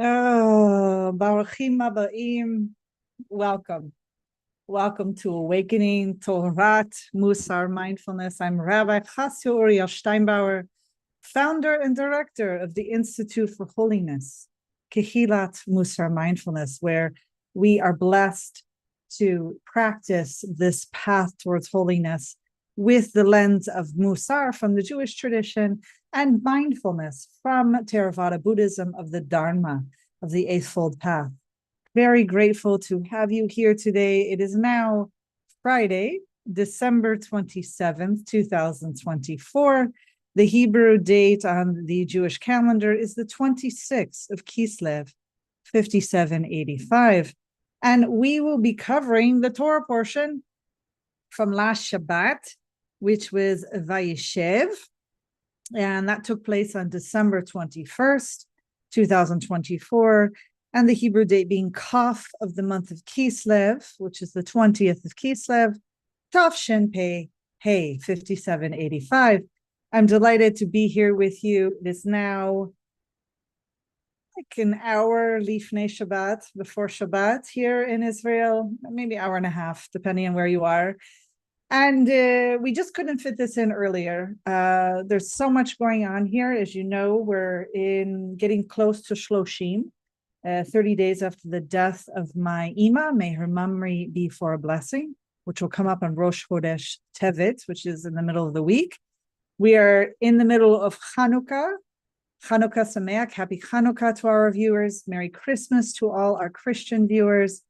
Oh, Baruchim Abaim. Welcome. Welcome to Awakening Torat Mussar Mindfulness. I'm Rabbi Chasya Uriel Steinbauer, founder and director of the Institute for Holiness, Kehilat Mussar Mindfulness, where we are blessed to practice this path towards holiness with the lens of Mussar from the Jewish tradition and mindfulness from Theravada Buddhism of the Dharma, of the Eightfold Path. Very grateful to have you here today. It is now Friday, December 27th, 2024. The Hebrew date on the Jewish calendar is the 26th of Kislev, 5785. And we will be covering the Torah portion from last Shabbat, which was VAYEISHEV, and that took place on December 21st, 2024, and the Hebrew date being Kaf of the month of Kislev, which is the 20th of Kislev, Tafshin Pei Hey 5785. I'm delighted to be here with you. It is now like an hour lifnei Shabbat, before Shabbat here in Israel, maybe an hour and a half, depending on where you are. And we just couldn't fit this in earlier. There's so much going on here. As you know, we're getting close to Shloshim, 30 days after the death of my Ima. May her memory be for a blessing, which will come up on Rosh Chodesh Tevet, which is in the middle of the week. We are in the middle of Hanukkah. Hanukkah Sameach. Happy Hanukkah to our viewers. Merry Christmas to all our Christian viewers.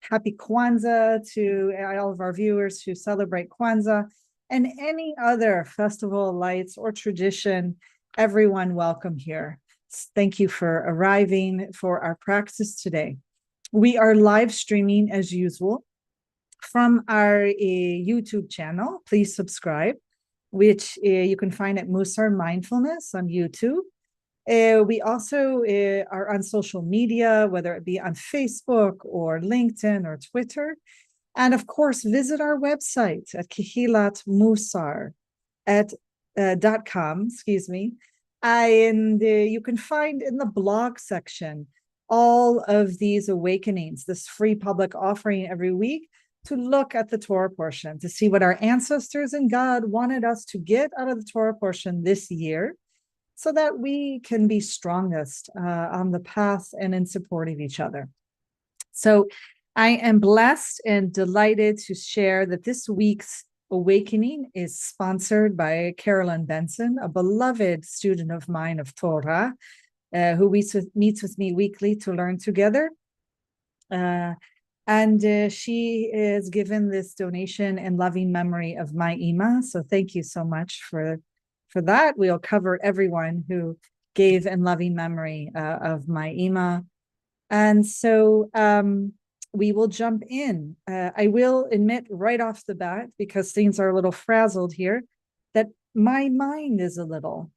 Happy Kwanzaa to all of our viewers who celebrate Kwanzaa and any other festival, lights, or tradition. Everyone welcome here. Thank you for arriving for our practice today. We are live streaming as usual from our YouTube channel. Please subscribe, which you can find at Mussar Mindfulness on YouTube. We also are on social media, whether it be on Facebook or LinkedIn or Twitter. And of course, visit our website at Kehilat Mussar .com, and you can find in the blog section all of these awakenings, this free public offering every week to look at the Torah portion, to see what our ancestors and God wanted us to get out of the Torah portion this year, so that we can be strongest on the path and in support of each other. So I am blessed and delighted to share that this week's awakening is sponsored by Carolyn Benson, a beloved student of mine of Torah, who meets with me weekly to learn together. And she is given this donation in loving memory of my Ima. So thank you so much for that. We'll cover everyone who gave in loving memory of my Ima. And so we will jump in. I will admit right off the bat, because things are a little frazzled here, that my mind is a little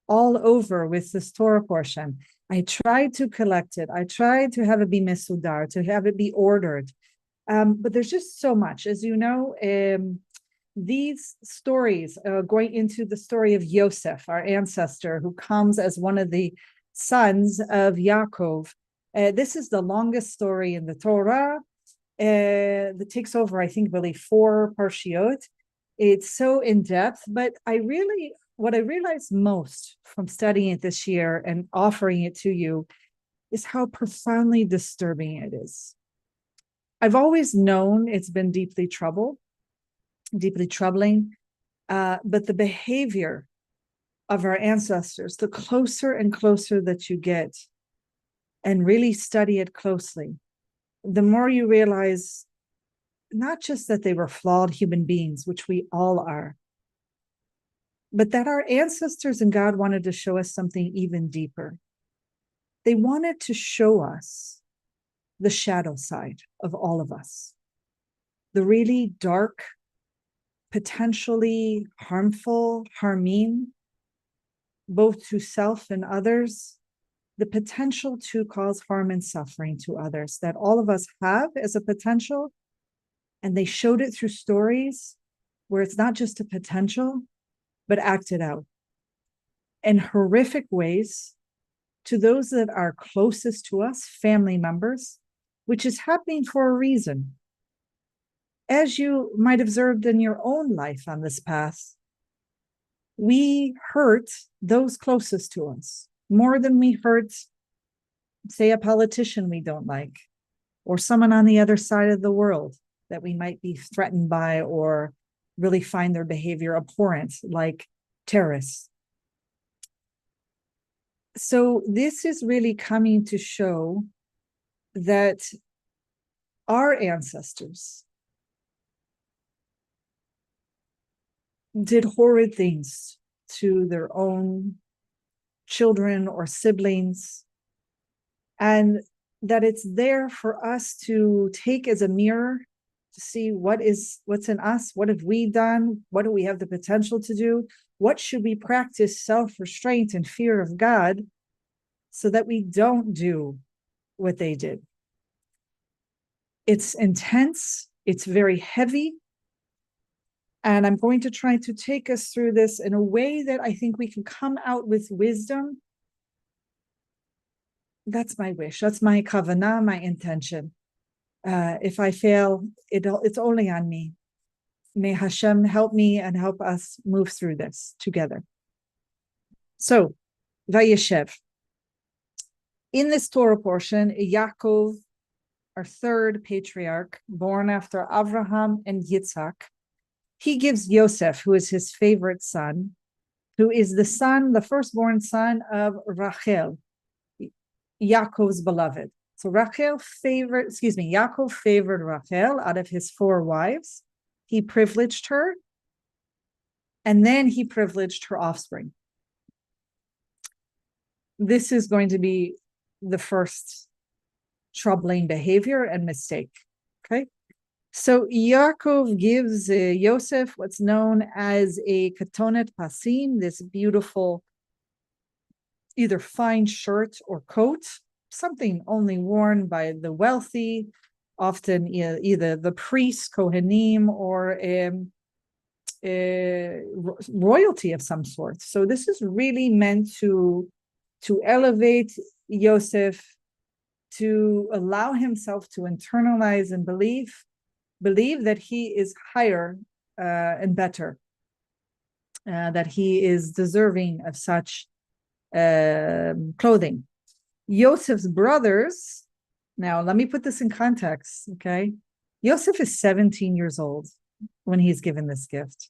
all over with this Torah portion. I tried to collect it. I tried to have it be mesudar, to have it be ordered. But there's just so much. As you know, these stories, going into the story of Yosef, our ancestor, who comes as one of the sons of Yaakov. This is the longest story in the Torah. That takes over, I think, really 4 parshiot. It's so in depth, but what I realized most from studying it this year and offering it to you is how profoundly disturbing it is. I've always known it's been deeply troubling, but the behavior of our ancestors, the closer and closer that you get and really study it closely, the more you realize not just that they were flawed human beings, which we all are, but that our ancestors and God wanted to show us something even deeper. They wanted to show us the shadow side of all of us, the really dark, potentially harmful, harming, both to self and others, the potential to cause harm and suffering to others that all of us have as a potential. And they showed it through stories where it's not just a potential, but acted out in horrific ways to those that are closest to us, family members, which is happening for a reason. As you might have observed in your own life on this path, we hurt those closest to us more than we hurt, say, a politician we don't like, or someone on the other side of the world that we might be threatened by or really find their behavior abhorrent, like terrorists. So this is really coming to show that our ancestors did horrid things to their own children or siblings, and that it's there for us to take as a mirror to see what's in us, what have we done, what do we have the potential to do, what should we practice self-restraint and fear of God so that we don't do what they did. It's intense, it's very heavy, and I'm going to try to take us through this in a way that I think we can come out with wisdom. That's my wish. That's my kavanah, my intention. If I fail, it's only on me. May Hashem help me and help us move through this together. So, VAYEISHEV. In this Torah portion, Yaakov, our third patriarch, born after Avraham and Yitzhak, he gives Yosef, who is his favorite son, who is the firstborn son of Rachel, Yaakov's beloved. So Yaakov favored Rachel out of his 4 wives. He privileged her, and then he privileged her offspring. This is going to be the first troubling behavior and mistake. Okay. So Yaakov gives Yosef what's known as a katonet pasim, this beautiful either fine shirt or coat, something only worn by the wealthy, often either the priests, Kohanim, or royalty of some sort. So this is really meant to elevate Yosef, to allow himself to internalize and believe that he is higher and better, that he is deserving of such clothing. Yosef's brothers, now let me put this in context, okay? Yosef is 17 years old when he's given this gift.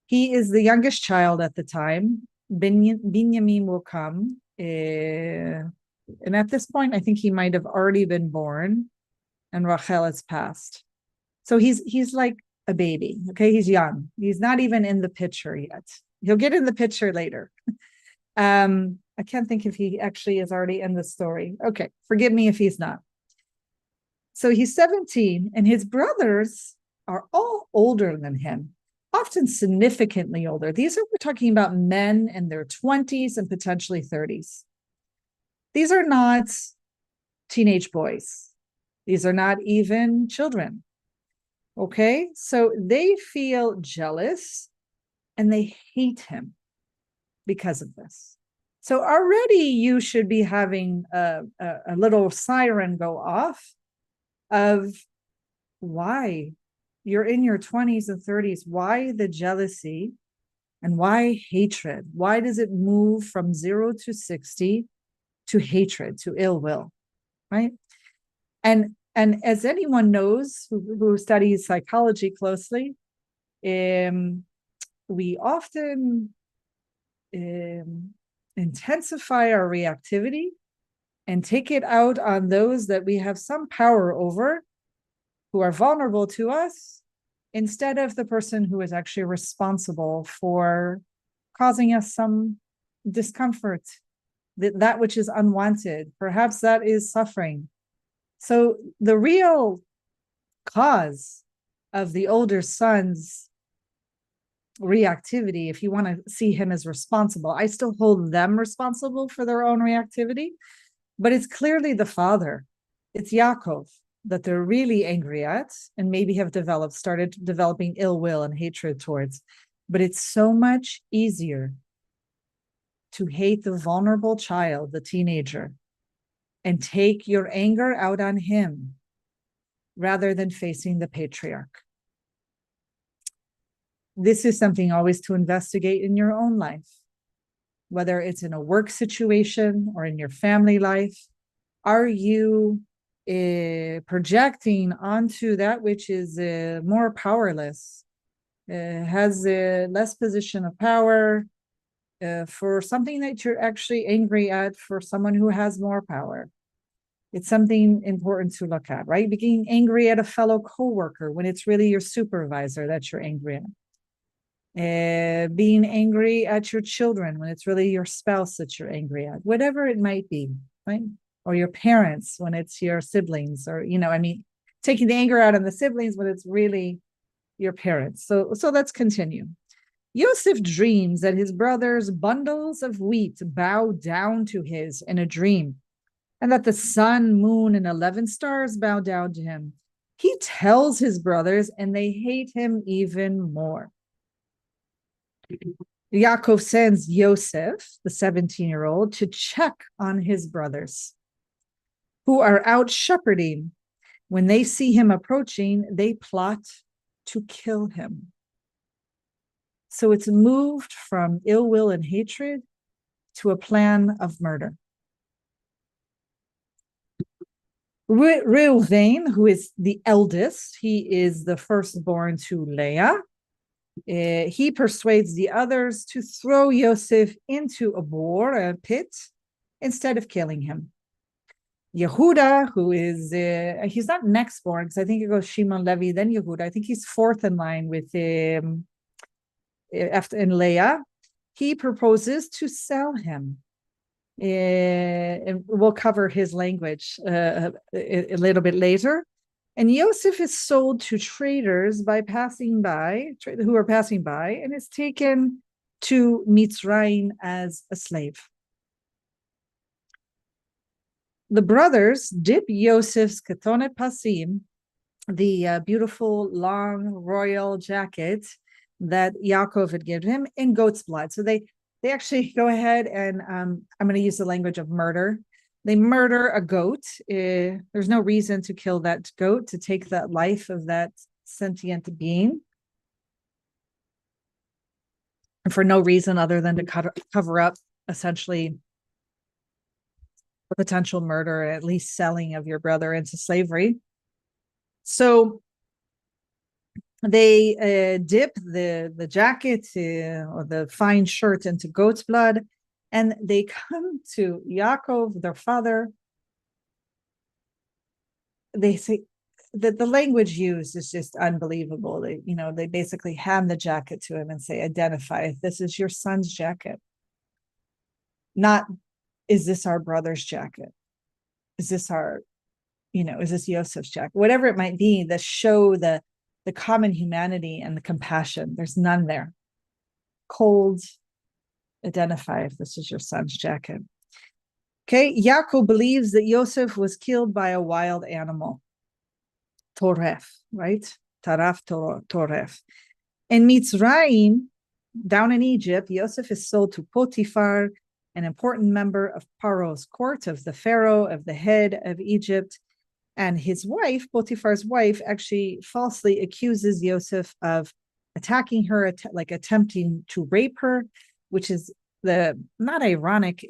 He is the youngest child at the time. Binyamin will come, and at this point, I think he might have already been born, and Rachel has passed. So he's like a baby, okay? He's young. He's not even in the picture yet. He'll get in the picture later. I can't think if he actually is already in the story. Okay, forgive me if he's not. So he's 17, and his brothers are all older than him, often significantly older. We're talking about men in their 20s and potentially 30s. These are not teenage boys. These are not even children. Okay, so they feel jealous and they hate him because of this. So already you should be having a little siren go off of why you're in your 20s and 30s. Why the jealousy and why hatred? Why does it move from 0 to 60 to hatred, to ill will, right? And as anyone knows who studies psychology closely, we often intensify our reactivity and take it out on those that we have some power over, who are vulnerable to us, instead of the person who is actually responsible for causing us some discomfort, that which is unwanted. Perhaps that is suffering. So the real cause of the older son's reactivity, if you want to see him as responsible, I still hold them responsible for their own reactivity, but it's clearly the father. It's Yaakov that they're really angry at and maybe have started developing ill will and hatred towards. But it's so much easier to hate the vulnerable child, the teenager, and take your anger out on him rather than facing the patriarch. This is something always to investigate in your own life, whether it's in a work situation or in your family life. Are you projecting onto that which is more powerless, has a less position of power, for something that you're actually angry at for someone who has more power? It's something important to look at, right? Being angry at a fellow coworker when it's really your supervisor that you're angry at. Being angry at your children when it's really your spouse that you're angry at, whatever it might be, right? Or your parents when it's your siblings, or, taking the anger out on the siblings when it's really your parents. So let's continue. Yosef dreams that his brother's bundles of wheat bow down to his in a dream, and that the sun, moon, and 11 stars bow down to him. He tells his brothers, and they hate him even more. Yaakov sends Yosef, the 17-year-old, to check on his brothers, who are out shepherding. When they see him approaching, they plot to kill him. So it's moved from ill will and hatred to a plan of murder. Reuven, who is the eldest, he is the firstborn to Leah. He persuades the others to throw Yosef into a pit, instead of killing him. Yehuda, who is, he's not next born, because I think it goes Shimon, Levi, then Yehuda. I think he's fourth in line with after in Leah. He proposes to sell him. And we'll cover his language a little bit later. And Yosef is sold to traders who are passing by, and is taken to Mitzrayim as a slave. The brothers dip Yosef's ketonet pasim, the beautiful long royal jacket that Yaakov had given him, in goat's blood. So they actually go ahead and I'm going to use the language of murder. They murder a goat. There's no reason to kill that goat, to take that life of that sentient being, and for no reason other than to cover up essentially potential murder, at least selling of your brother into slavery. So they dip the jacket or the fine shirt into goat's blood, and they come to Yaakov, their father. They say that the language used is just unbelievable. They basically hand the jacket to him and say, identify if this is your son's jacket. Not, is this our brother's jacket? Is this is this Yosef's jacket? Whatever it might be, that show the common humanity and the compassion. There's none there. Cold, identify if this is your son's jacket. Okay, Yaakov believes that Yosef was killed by a wild animal. Toref, right? Taraf, Toref. In Mitzrayim, down in Egypt, Yosef is sold to Potiphar, an important member of Paro's court, of the Pharaoh, of the head of Egypt. And his wife, Potiphar's wife, actually falsely accuses Yosef of attacking her, attempting to rape her, which is not ironic.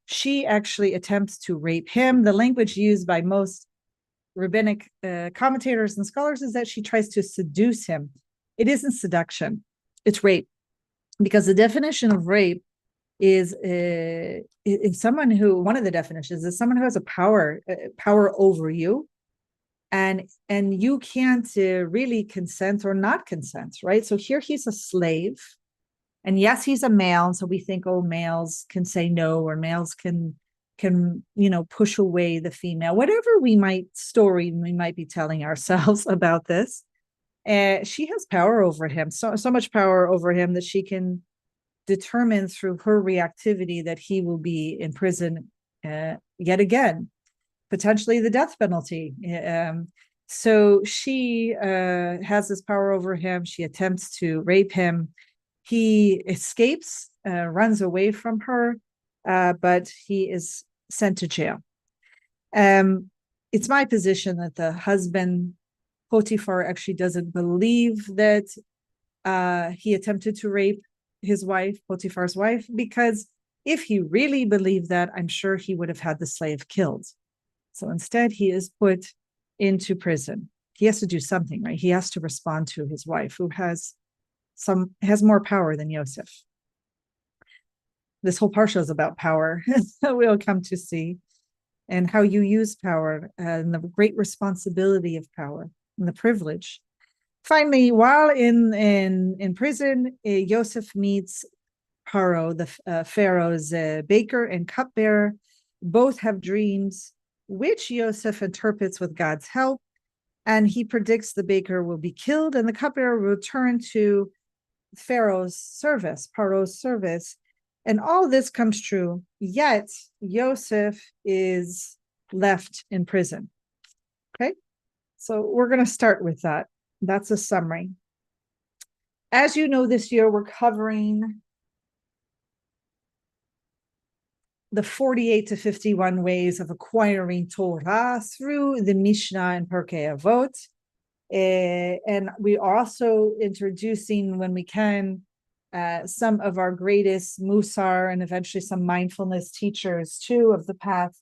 She actually attempts to rape him. The language used by most rabbinic commentators and scholars is that she tries to seduce him. It isn't seduction, it's rape. Because the definition of rape is someone who, one of the definitions is someone who has a power over you, and you can't really consent or not consent, right? So here he's a slave, and yes, he's a male, so we think, oh, males can say no, or males can push away the female, whatever we might be telling ourselves about this. She has power over him, so much power over him that she can determine through her reactivity that he will be in prison yet again, potentially the death penalty. So she has this power over him. She attempts to rape him. He escapes runs away from her, but he is sent to jail. It's my position that the husband, Potiphar, actually doesn't believe that he attempted to rape his wife, Potiphar's wife, because if he really believed that, I'm sure he would have had the slave killed. So instead, he is put into prison. He has to do something, right? He has to respond to his wife, who has more power than Yosef. This whole parsha is about power, we'll come to see, and how you use power, and the great responsibility of power and the privilege. Finally, while in prison, Yosef meets Paro, the Pharaoh's baker and cupbearer. Both have dreams, which Yosef interprets with God's help, and he predicts the baker will be killed and the cupbearer will return to Pharaoh's service, Paro's service. And all this comes true, yet Yosef is left in prison. Okay, so we're going to start with that. That's a summary. As you know, this year we're covering the 48 to 51 ways of acquiring Torah through the Mishnah and Pirkei Avot. And we are also introducing, when we can, some of our greatest Mussar and eventually some mindfulness teachers too of the path.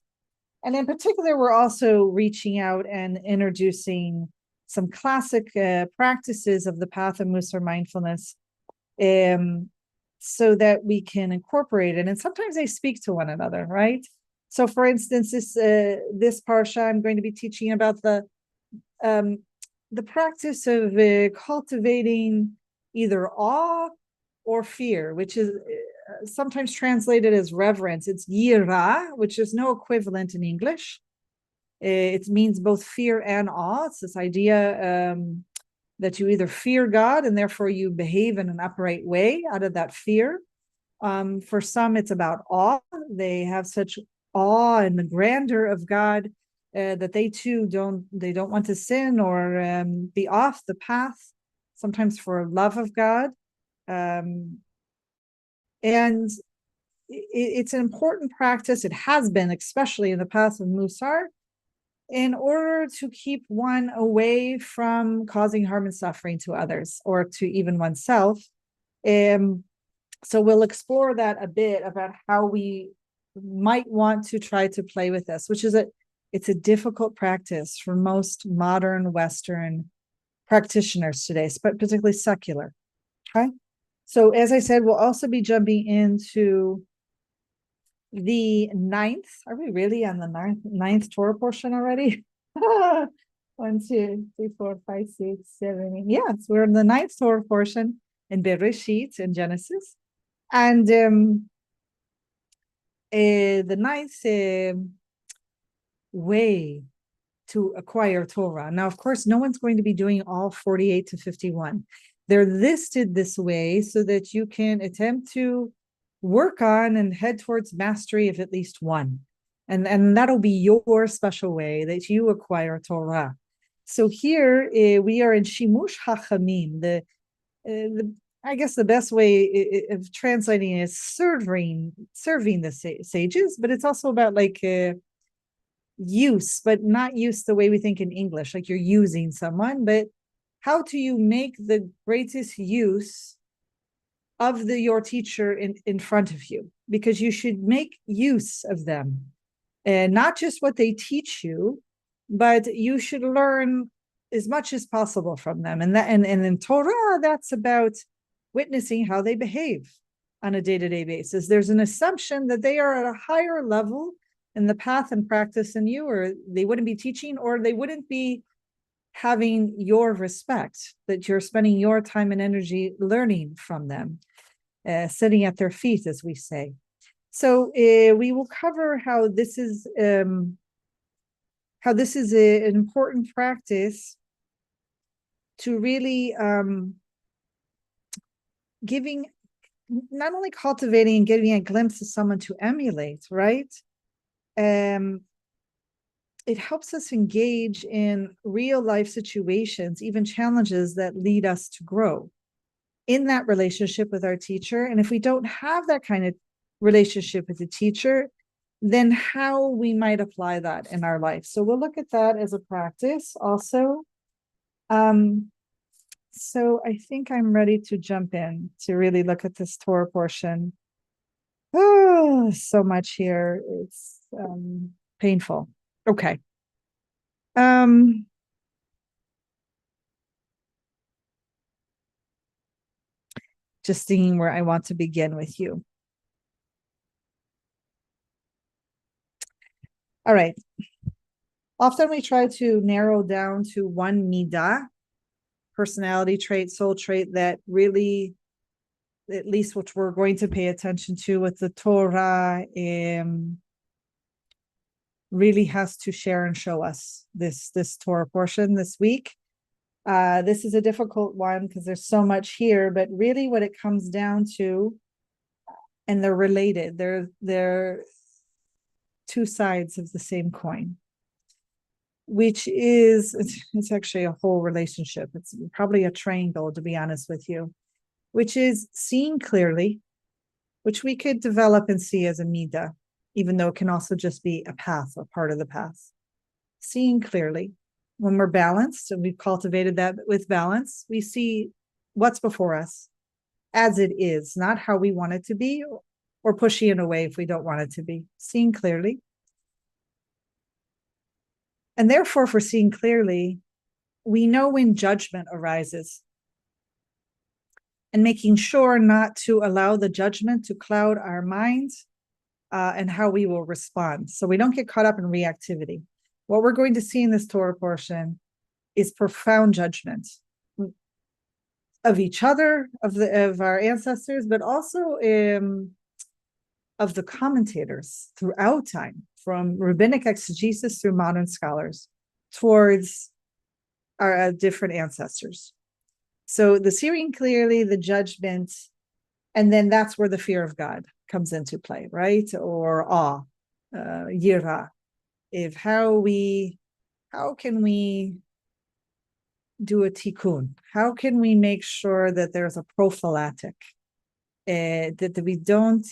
And in particular, we're also reaching out and introducing some classic practices of the path of Mussar Mindfulness, so that we can incorporate it. And sometimes they speak to one another, right? So for instance, this Parasha, I'm going to be teaching about the practice of cultivating either awe or fear, which is sometimes translated as reverence. It's yira, which is no equivalent in English. It means both fear and awe. It's this idea that you either fear God and therefore you behave in an upright way out of that fear. For some, it's about awe. They have such awe in the grandeur of God that they too don't want to sin or be off the path, sometimes for love of God. And it's an important practice. It has been, especially in the path of Mussar, in order to keep one away from causing harm and suffering to others or to even oneself. So we'll explore that a bit about how we might want to try to play with this, which is it's a difficult practice for most modern Western practitioners today, but particularly secular. Okay. So as I said, we'll also be jumping into the ninth. Are we really on the ninth Torah portion already? 1, 2, 3, 4, 5, 6, 7, 8. Yes, we're in the ninth Torah portion in Bereshit in Genesis. And the ninth way to acquire Torah. Now, of course, no one's going to be doing all 48 to 51. They're listed this way so that you can attempt to work on and head towards mastery of at least one. And that'll be your special way that you acquire Torah. So here we are in Shimush Hachamim. I guess the best way of translating is serving the sages, but it's also about like use, but not use the way we think in English, like you're using someone, but how do you make the greatest use of your teacher in front of you? Because you should make use of them, and not just what they teach you, but you should learn as much as possible from them. And in Torah, that's about witnessing how they behave on a day-to-day basis. There's an assumption that they are at a higher level in the path and practice than you, or they wouldn't be teaching, or they wouldn't be having your respect, that you're spending your time and energy learning from them, sitting at their feet, as we say. So we will cover how this is an important practice to really giving, not only cultivating and giving a glimpse of someone to emulate, right? It helps us engage in real life situations, even challenges that lead us to grow. in that relationship with our teacher. And if we don't have that kind of relationship with the teacher, then how we might apply that in our life. So we'll look at that as a practice also. So I think I'm ready to jump in to really look at this Torah portion. Oh, so much here. It's painful. Okay. Just thinking where I want to begin with you. All right. Often we try to narrow down to one middah, personality trait, soul trait that really, at least which we're going to pay attention to with the Torah, really has to share and show us this Torah portion this week. This is a difficult one because there's so much here, but really what it comes down to, and they're related, they're two sides of the same coin, which is, it's actually a whole relationship. It's probably a triangle, to be honest with you, which is seeing clearly, which we could develop and see as a middah, even though it can also just be a path, a part of the path. Seeing clearly, when we're balanced, and we've cultivated that with balance, we see what's before us as it is, not how we want it to be, or pushing it away if we don't want it to be. Seeing clearly. And therefore, for seeing clearly, we know when judgment arises, and making sure not to allow the judgment to cloud our minds and how we will respond. So we don't get caught up in reactivity. What we're going to see in this Torah portion is profound judgment of each other, of our ancestors, but also of the commentators throughout time, from rabbinic exegesis through modern scholars, towards our different ancestors. So the seeing clearly, the judgment, and then that's where the fear of God comes into play, right? Or awe, yira. How can we do a tikkun? How can we make sure that there's a prophylactic, that we don't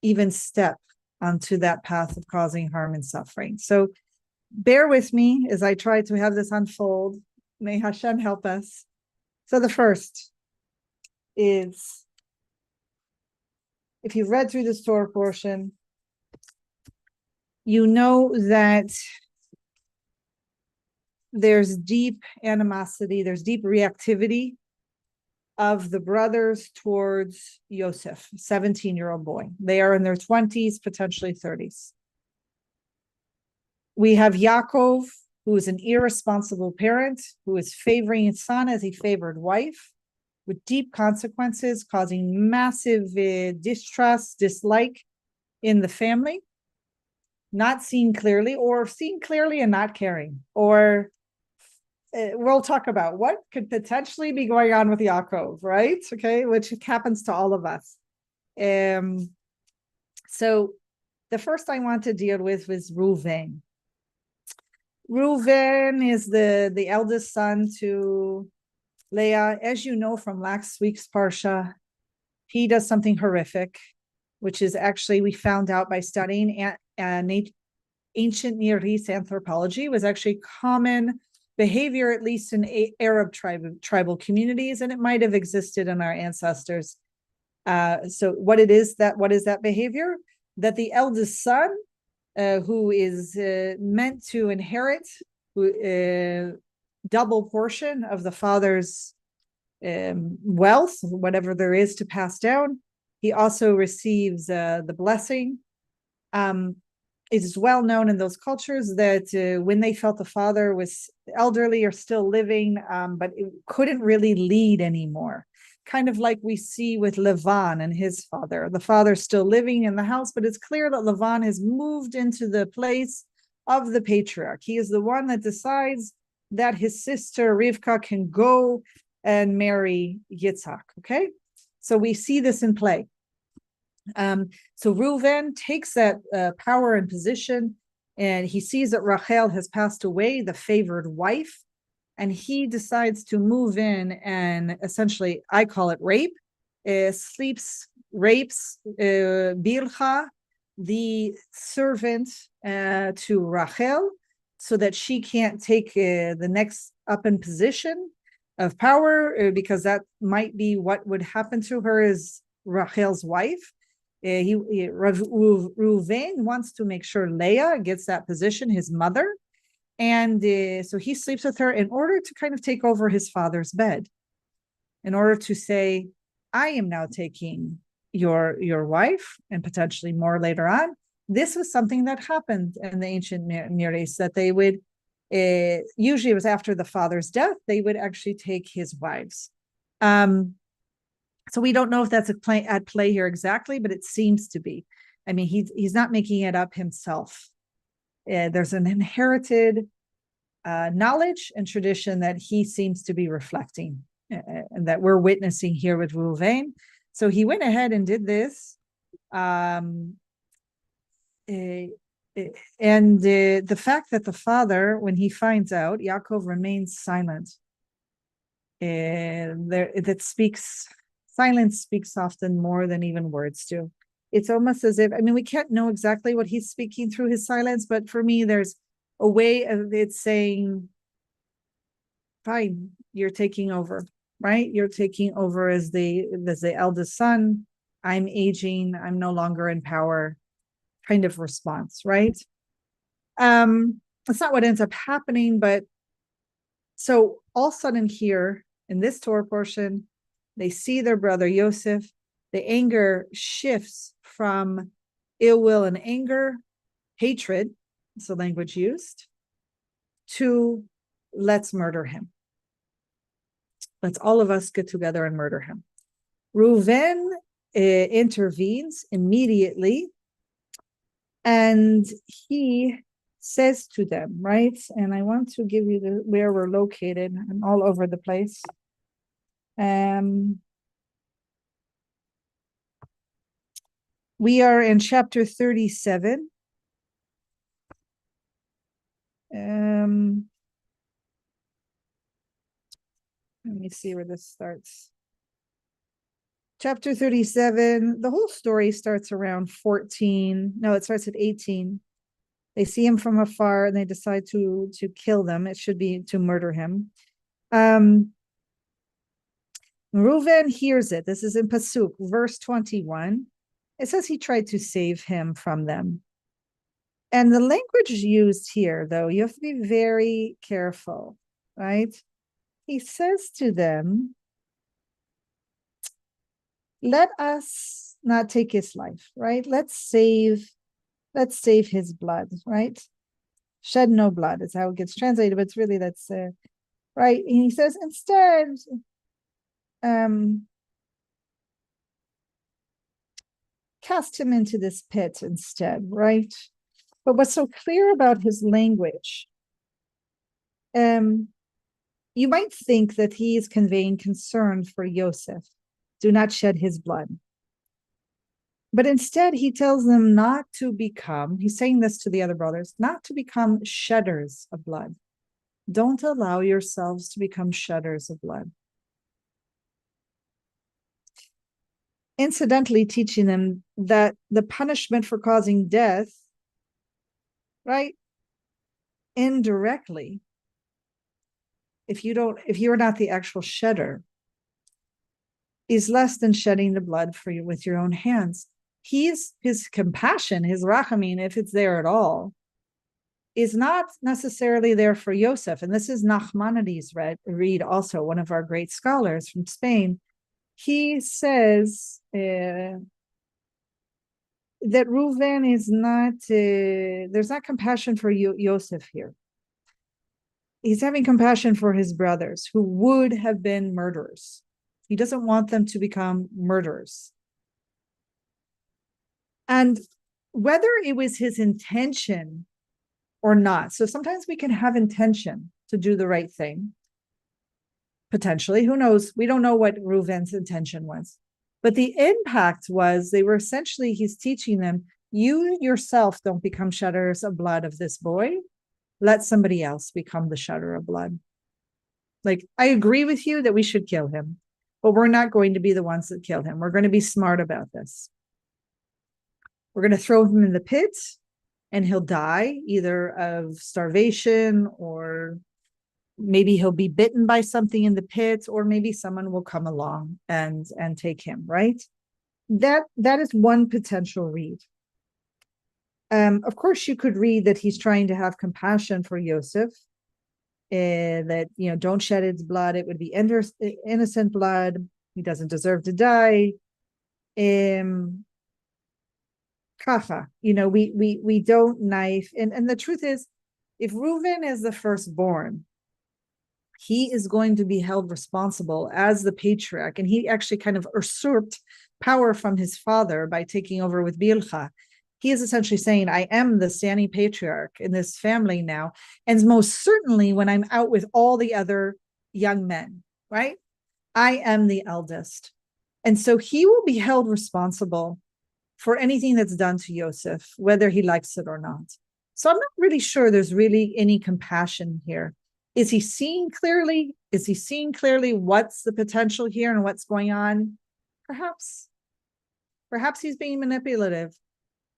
even step onto that path of causing harm and suffering? So bear with me as I try to have this unfold. May Hashem help us. So the first is, if you've read through this Torah portion, you know that there's deep animosity, there's deep reactivity of the brothers towards Yosef, 17-year-old boy. They are in their 20s, potentially 30s. We have Yaakov, who is an irresponsible parent, who is favoring his son as he favored wife, with deep consequences, causing massive distrust, dislike in the family. Not seeing clearly, or seeing clearly and not caring. Or we'll talk about what could potentially be going on with Yaakov, right? Okay, which happens to all of us. So the first I want to deal with was Reuven. Reuven is the eldest son to Leah. As you know from last week's Parasha, he does something horrific, which is actually, we found out by studying ancient Near East anthropology, was actually common behavior, at least in Arab tribal communities, and it might have existed in our ancestors. So what is that behavior? That the eldest son, who is meant to inherit double portion of the father's wealth, whatever there is to pass down, he also receives the blessing. It is well known in those cultures that when they felt the father was elderly or still living, but it couldn't really lead anymore. Kind of like we see with Lavan and his father. The father's still living in the house, but it's clear that Lavan has moved into the place of the patriarch. He is the one that decides that his sister Rivka can go and marry Yitzhak, okay? So we see this in play. So Reuven takes that power and position, and he sees that Rachel has passed away, the favored wife, and he decides to move in and essentially, I call it rape, rapes Bilha, the servant, to Rachel, so that she can't take the next up in position of power, because that might be what would happen to her as Rachel's wife. Reuven wants to make sure Leah gets that position, his mother, and so he sleeps with her in order to kind of take over his father's bed, in order to say, I am now taking your wife, and potentially more later on. This was something that happened in the ancient Near East, that they would, usually it was after the father's death, they would actually take his wives. So we don't know if that's at play here exactly, but it seems to be. I mean, he's not making it up himself. There's an inherited knowledge and tradition that he seems to be reflecting, and that we're witnessing here with Reuven. So he went ahead and did this. And the fact that the father, when he finds out, Yaakov remains silent. Silence speaks often more than even words do. It's almost as if, I mean, we can't know exactly what he's speaking through his silence, but for me, there's a way of it saying, fine, you're taking over, right? You're taking over as the eldest son. I'm aging. I'm no longer in power, kind of response, right? It's not what ends up happening, but so all of a sudden here in this Torah portion, they see their brother Yosef. The anger shifts from ill will and anger, hatred, it's the language used, to let's murder him. Let's all of us get together and murder him. Reuven intervenes immediately, and he says to them, right? And I want to give you where we're located. I'm all over the place. We are in chapter 37. Let me see where this starts. Chapter 37, the whole story starts around 14. No, it starts at 18. They see him from afar and they decide to kill them. It should be to murder him. Reuven hears it. This is in Pasuk, verse 21. It says he tried to save him from them. And the language used here, though, you have to be very careful, right? He says to them, let us not take his life, right? Let's save his blood, right? Shed no blood is how it gets translated, but it's really that's right. And he says instead, cast him into this pit instead, right? But what's so clear about his language, you might think that he is conveying concern for Yosef. Do not shed his blood. But instead, he tells them not to become, he's saying this to the other brothers, not to become shedders of blood. Don't allow yourselves to become shedders of blood. Incidentally, teaching them that the punishment for causing death, right, indirectly, if you're not the actual shedder, is less than shedding the blood for you with your own hands. His compassion, his rachamim, if it's there at all, is not necessarily there for Yosef. And this is Nachmanides read also, one of our great scholars from Spain. He says that Reuven is not, there's not compassion for Yosef here. He's having compassion for his brothers who would have been murderers. He doesn't want them to become murderers. And whether it was his intention or not, so sometimes we can have intention to do the right thing. Potentially, who knows? We don't know what Reuven's intention was. But the impact was he's teaching them, you yourself don't become shedders of blood of this boy. Let somebody else become the shedder of blood. Like, I agree with you that we should kill him, but we're not going to be the ones that kill him. We're going to be smart about this. We're going to throw him in the pit and he'll die either of starvation, or maybe he'll be bitten by something in the pit, or maybe someone will come along and take him, right? That is one potential read. Of course, you could read that he's trying to have compassion for Yosef, that, don't shed his blood. It would be innocent blood. He doesn't deserve to die. Kafa, we don't knife. And the truth is, if Reuven is the firstborn, he is going to be held responsible as the patriarch. And he actually kind of usurped power from his father by taking over with Bilha. He is essentially saying, I am the standing patriarch in this family now. And most certainly when I'm out with all the other young men, right? I am the eldest. And so he will be held responsible for anything that's done to Yosef, whether he likes it or not. So I'm not really sure there's really any compassion here. Is he seeing clearly? Is he seeing clearly what's the potential here and what's going on? Perhaps. Perhaps he's being manipulative.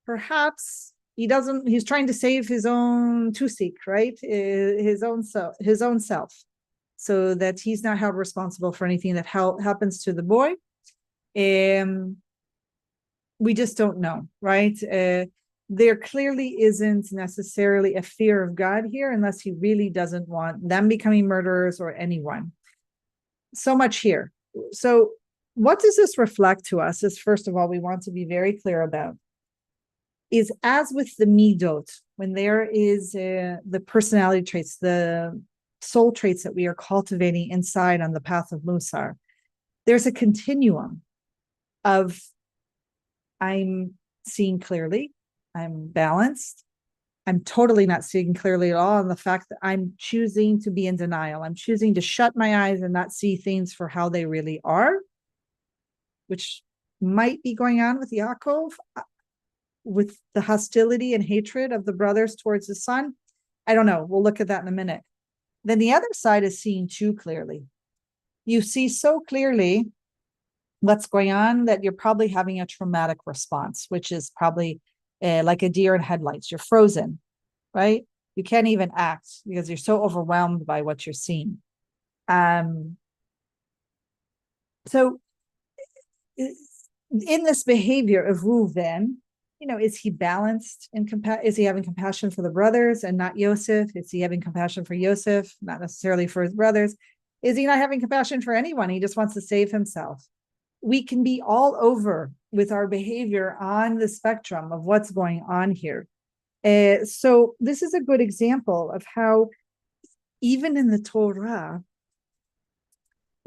Perhaps he's trying to save his own tusik, right? His own self, so that he's not held responsible for anything that happens to the boy. We just don't know, right? There clearly isn't necessarily a fear of God here, unless he really doesn't want them becoming murderers or anyone. So much here. So what does this reflect to us is, first of all, we want to be very clear about, is as with the midot, when there is the personality traits, the soul traits that we are cultivating inside on the path of Mussar, there's a continuum of I'm seeing clearly, I'm balanced, I'm totally not seeing clearly at all, and the fact that I'm choosing to be in denial, I'm choosing to shut my eyes and not see things for how they really are, which might be going on with Yaakov, with the hostility and hatred of the brothers towards the son. I don't know. We'll look at that in a minute. Then the other side is seeing too clearly. You see so clearly what's going on that you're probably having a traumatic response, which is probably like a deer in headlights. You're frozen, right? You can't even act because you're so overwhelmed by what you're seeing. So in this behavior of Reuven, is he balanced in is he having compassion for the brothers and not Yosef? Is he having compassion for Yosef, not necessarily for his brothers? Is he not having compassion for anyone? He just wants to save himself. We can be all over with our behavior on the spectrum of what's going on here. So this is a good example of how even in the Torah,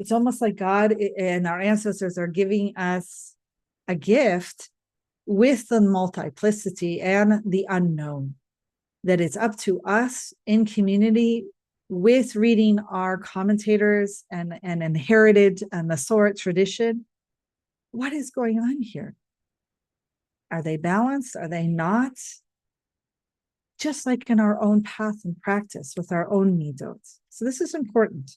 it's almost like God and our ancestors are giving us a gift with the multiplicity and the unknown, that it's up to us in community with reading our commentators and inherited Masoret tradition. What is going on here? Are they balanced? Are they not? Just like in our own path and practice with our own midot. So this is important.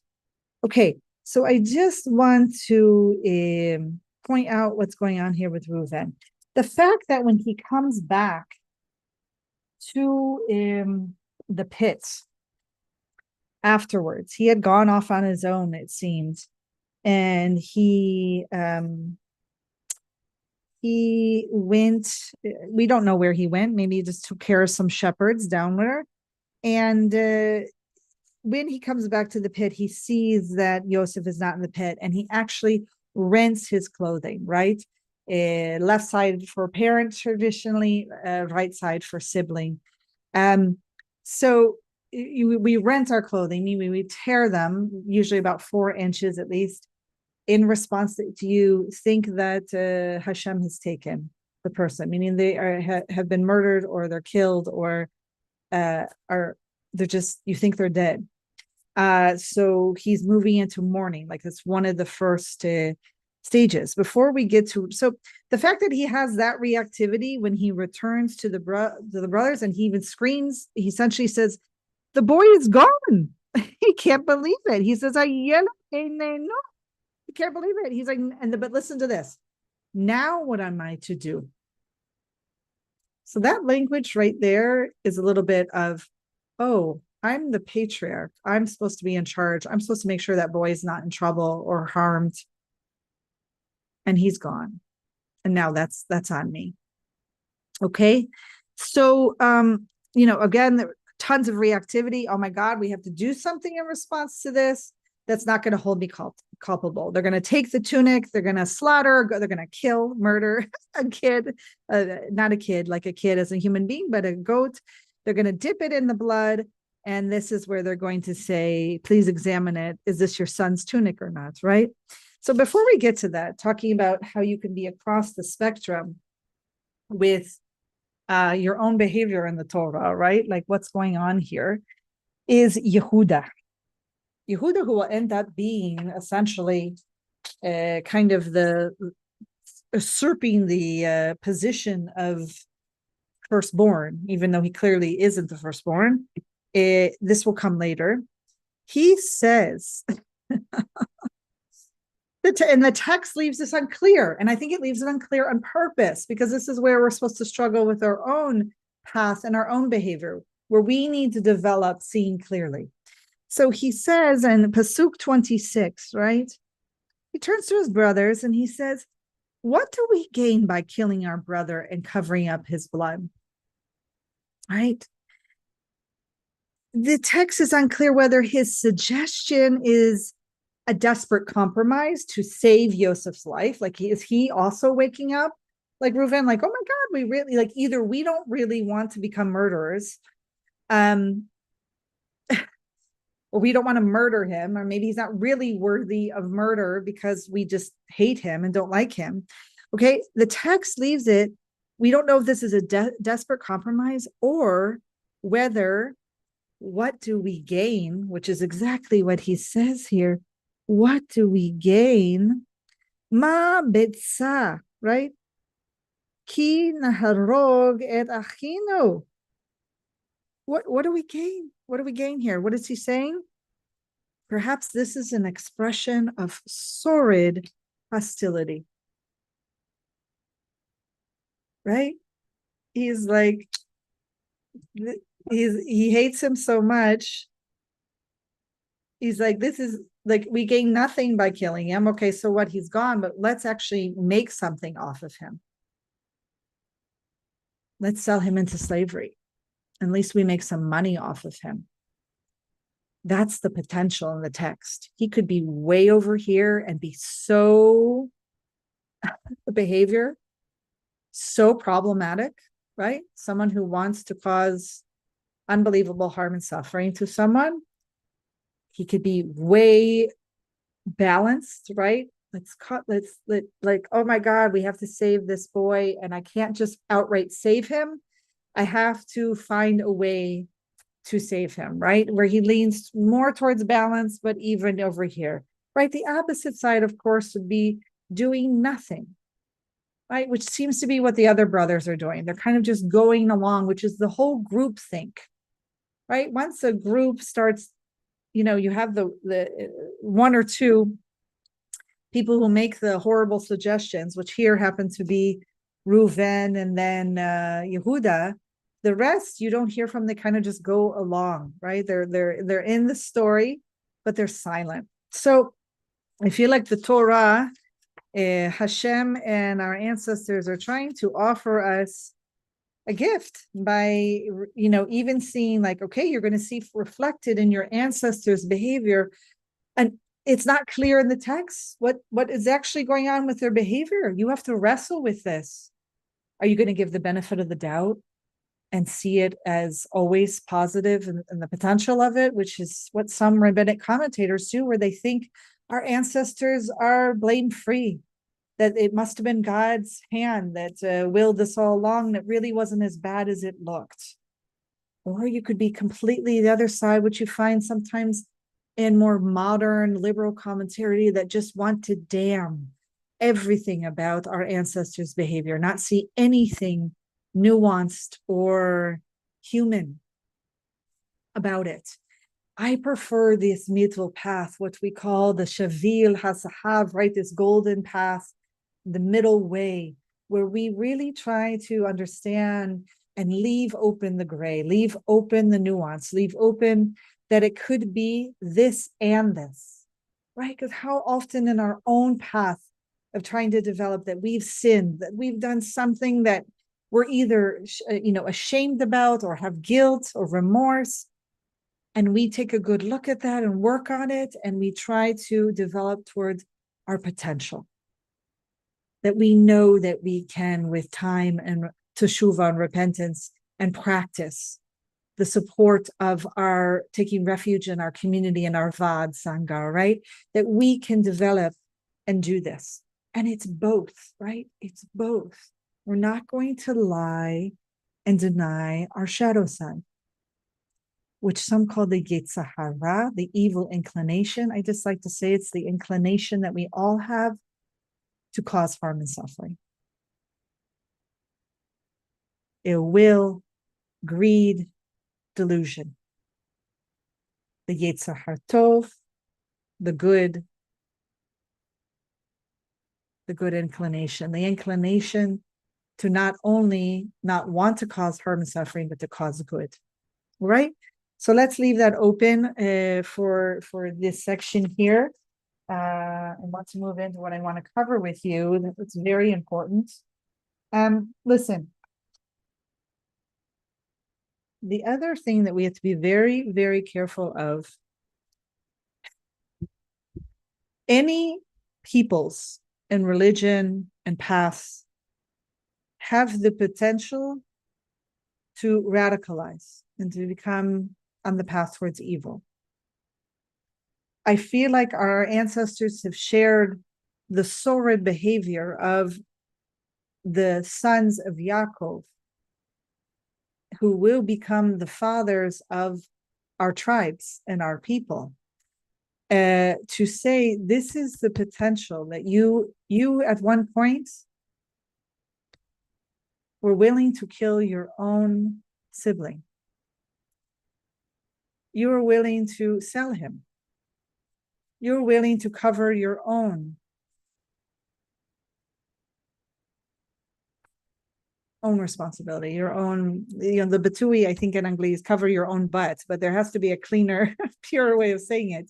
Okay, so I just want to point out what's going on here with Reuven. The fact that when he comes back to the pit afterwards, he had gone off on his own, it seems, and he went, we don't know where he went, maybe he just took care of some shepherds downward, and when he comes back to the pit, he sees that Yosef is not in the pit, and he actually rents his clothing, right? Left side for parent traditionally, right side for sibling. So we rent our clothing, meaning we tear them, usually about 4 inches at least, in response to you think that Hashem has taken the person, meaning they have been murdered, or they're killed, or they're just, you think they're dead. So he's moving into mourning, like that's one of the first stages before we get to. So the fact that he has that reactivity when he returns to the brothers, and he even screams, he essentially says, the boy is gone. He can't believe it. He says, "No." He can't believe it. He's like, but listen to this. Now what am I to do? So that language right there is a little bit of, oh, I'm the patriarch. I'm supposed to be in charge. I'm supposed to make sure that boy is not in trouble or harmed. And he's gone. And now that's on me. Okay. So again, there tons of reactivity. Oh my God, we have to do something in response to this. That's not going to hold me culpable. They're going to take the tunic. They're going to slaughter. They're going to kill, murder a kid, not a kid, like a kid as a human being, but a goat. They're going to dip it in the blood. And this is where they're going to say, please examine it. Is this your son's tunic or not? Right? So before we get to that, talking about how you can be across the spectrum with your own behavior in the Torah, right? Like what's going on here is Yehuda. Yehuda, who will end up being essentially kind of the usurping the position of firstborn, even though he clearly isn't the firstborn. This will come later. He says, and the text leaves this unclear. And I think it leaves it unclear on purpose, because this is where we're supposed to struggle with our own path and our own behavior, where we need to develop seeing clearly. So he says in Pasuk 26, right? He turns to his brothers and he says, what do we gain by killing our brother and covering up his blood? Right? The text is unclear whether his suggestion is a desperate compromise to save Yosef's life. Like, is he also waking up like Reuven, like, oh my God, we really, like, either we don't really want to become murderers, or we don't want to murder him, or maybe he's not really worthy of murder because we just hate him and don't like him. Okay, the text leaves it. We don't know if this is a desperate compromise or whether, what do we gain, which is exactly what he says here. What do we gain? Ma betza, right? Ki naharog et achinu. What do we gain? What do we gain here? What is he saying? Perhaps this is an expression of sordid hostility. Right? He's like, he hates him so much. He's like, this is like, we gain nothing by killing him. Okay, so what? He's gone, but let's actually make something off of him. Let's sell him into slavery. At least we make some money off of him. That's the potential in the text. He could be way over here and be so behavior, so problematic, right? Someone who wants to cause unbelievable harm and suffering to someone. He could be way balanced, right? Like, oh my God, we have to save this boy, and I can't just outright save him. I have to find a way to save him, right? Where he leans more towards balance, but even over here, right? The opposite side, of course, would be doing nothing, right? Which seems to be what the other brothers are doing. They're kind of just going along, which is the whole group think, right? Once a group starts, you have the one or two people who make the horrible suggestions, which here happen to be Reuven and then Yehuda. The rest you don't hear from. They kind of just go along, right? They're in the story, but they're silent. So I feel like the Torah, Hashem and our ancestors are trying to offer us a gift by, even seeing like, okay, you're going to see reflected in your ancestors' behavior, and it's not clear in the text what is actually going on with their behavior. You have to wrestle with this. Are you going to give the benefit of the doubt and see it as always positive and the potential of it, which is what some rabbinic commentators do, where they think our ancestors are blame-free, that it must have been God's hand that willed this all along, that really wasn't as bad as it looked. Or you could be completely the other side, which you find sometimes in more modern liberal commentary, that just want to damn everything about our ancestors' behavior, not see anything nuanced or human about it. I prefer this middle path, what we call the Shavil Hasahav, right? This golden path, the middle way, where we really try to understand and leave open the gray, leave open the nuance, leave open that it could be this and this, right? Because how often in our own path of trying to develop that we've sinned, that we've done something that we're either ashamed about or have guilt or remorse, and we take a good look at that and work on it, and we try to develop towards our potential. That we know that we can, with time and teshuvah and repentance and practice, the support of our taking refuge in our community and our Vad Sangha, right? That we can develop and do this. And it's both, right? It's both. We're not going to lie and deny our shadow side, which some call the Yetzer Hara, the evil inclination. I just like to say it's the inclination that we all have to cause harm and suffering. Ill will, greed, delusion. The Yetzer Hatov, the good inclination, the inclination to not only not want to cause harm and suffering, but to cause good. Right? So let's leave that open for this section here. I want to move into what I want to cover with you. That's very important. Listen, the other thing that we have to be very, very careful of, any peoples and religion and paths have the potential to radicalize and to become on the path towards evil. I feel like our ancestors have shared the sordid behavior of the sons of Yaakov, who will become the fathers of our tribes and our people, to say this is the potential that you at one point were willing to kill your own sibling. You were willing to sell him. You're willing to cover your own responsibility, your own, the Batui, I think in English, is cover your own butt, but there has to be a cleaner, purer way of saying it.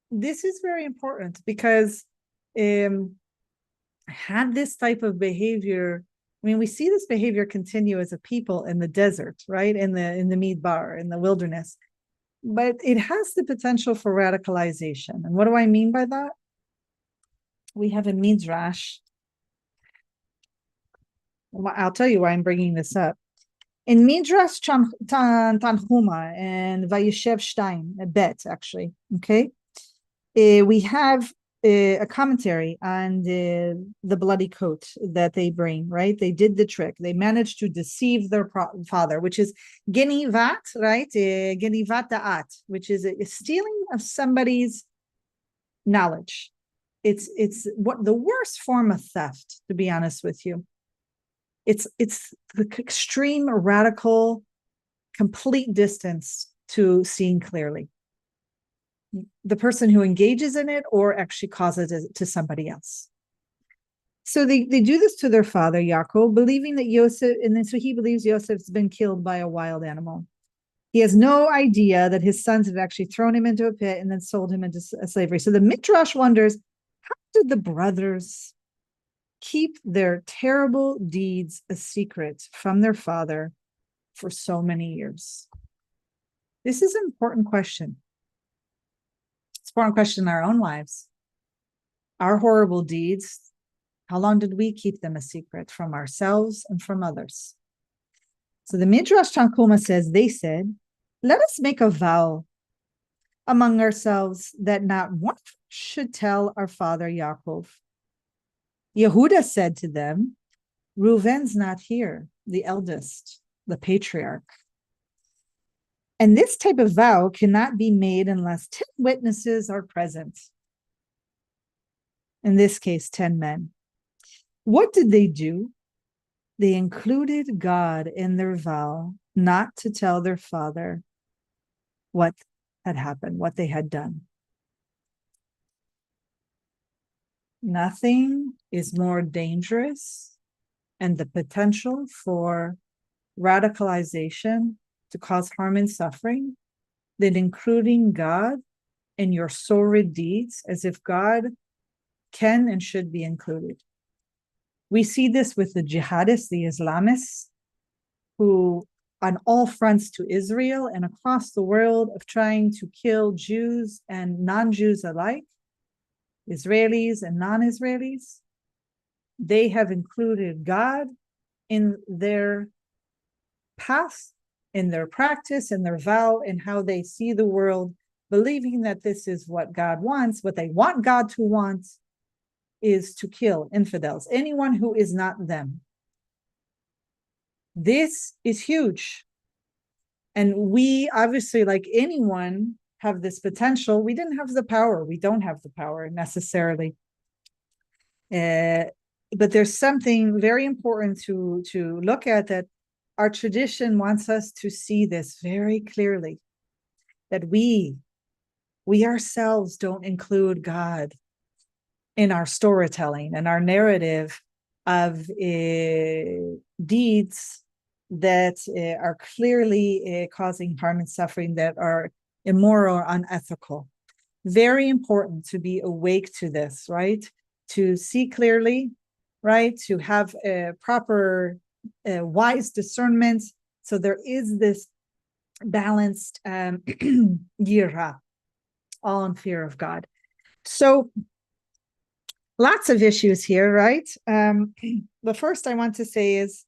This is very important because had this type of behavior, I mean, we see this behavior continue as a people in the desert, right? In the midbar, in the wilderness. But it has the potential for radicalization. And what do I mean by that? We have a midrash. I'll tell you why I'm bringing this up. In Midrash Tanhuma and VAYEISHEV Stein, a bet actually, okay? We have a commentary on the bloody coat that they bring, right? They did the trick. They managed to deceive their father, which is genivat, right? Genivat da'at, which is a stealing of somebody's knowledge. It's what the worst form of theft, to be honest with you. It's the extreme, radical, complete distance to seeing clearly. The person who engages in it or actually causes it to somebody else. So they do this to their father, Yaakov, believing that Yosef, and then so he believes Yosef's been killed by a wild animal. He has no idea that his sons have actually thrown him into a pit and then sold him into slavery. So the Midrash wonders, how did the brothers keep their terrible deeds a secret from their father for so many years? This is an important question. It's an important question in our own lives. Our horrible deeds, how long did we keep them a secret from ourselves and from others? So the Midrash Tanhuma says, they said, let us make a vow among ourselves that not one should tell our father Yaakov. Yehuda said to them, Reuven's not here, the eldest, the patriarch. And this type of vow cannot be made unless 10 witnesses are present. In this case, 10 men. What did they do? They included God in their vow not to tell their father what had happened, what they had done. Nothing is more dangerous and the potential for radicalization to cause harm and suffering than including God in your sordid deeds as if God can and should be included. We see this with the jihadists, the Islamists, who on all fronts to Israel and across the world of trying to kill Jews and non-Jews alike, Israelis and non-Israelis, they have included God in their path, in their practice, in their vow, in how they see the world, believing that this is what God wants. What they want God to want is to kill infidels, anyone who is not them. This is huge. And we obviously, like anyone, have this potential. We didn't have the power. We don't have the power necessarily. But there's something very important to look at, that our tradition wants us to see this very clearly, that we ourselves don't include God in our storytelling and our narrative of deeds that are clearly causing harm and suffering, that are immoral or unethical. Very important to be awake to this, right? To see clearly, right? To have a proper, wise discernment. So there is this balanced yira, all in fear of God. So lots of issues here, right? The first I want to say is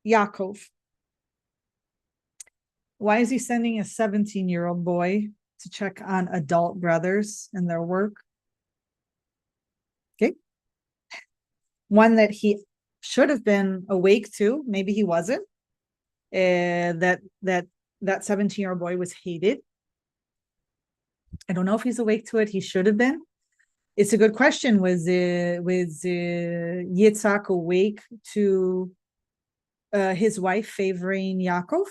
Yaakov. Why is he sending a 17-year-old boy to check on adult brothers and their work? Okay. One that he should have been awake to, maybe he wasn't. That 17-year-old boy was hated. I don't know if he's awake to it. He should have been. It's a good question. Was Yitzhak awake to his wife favoring Yaakov?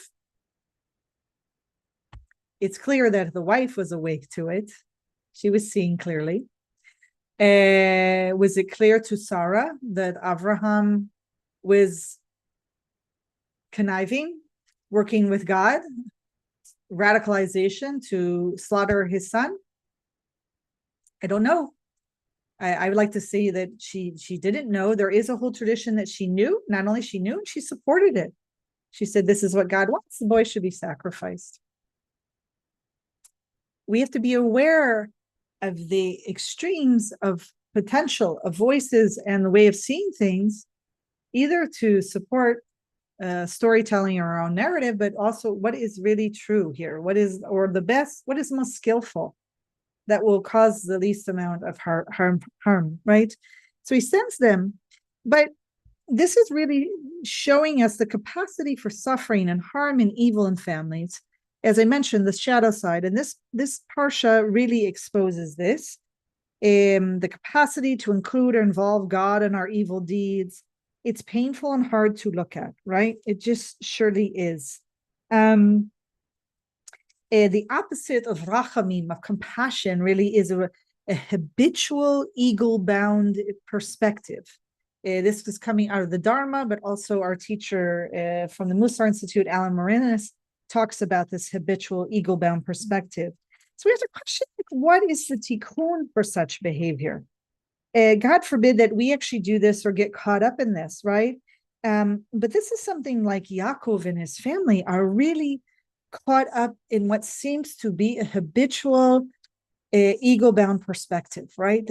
It's clear that the wife was awake to it. She was seeing clearly. Was it clear to Sarah that Abraham was conniving, working with God, radicalization to slaughter his son? I don't know. I would like to say that she didn't know. There is a whole tradition that she knew. Not only she knew, she supported it. She said, this is what God wants. The boy should be sacrificed. We have to be aware of the extremes of potential of voices and the way of seeing things, either to support storytelling or our own narrative, but also what is really true here. What is, or the best, what is most skillful that will cause the least amount of harm, right? So he sends them, but this is really showing us the capacity for suffering and harm and evil in families. As I mentioned, the shadow side, and this Parsha really exposes this, the capacity to include or involve God in our evil deeds. It's painful and hard to look at, right? It just surely is. The opposite of rachamim, of compassion, really is a habitual ego-bound perspective. This was coming out of the Dharma, but also our teacher from the Mussar Institute, Alan Marinas, talks about this habitual ego-bound perspective. So we have to question, what is the tikkun for such behavior? God forbid that we actually do this or get caught up in this, right? But this is something like Yaakov and his family are really caught up in what seems to be a habitual ego-bound perspective, right?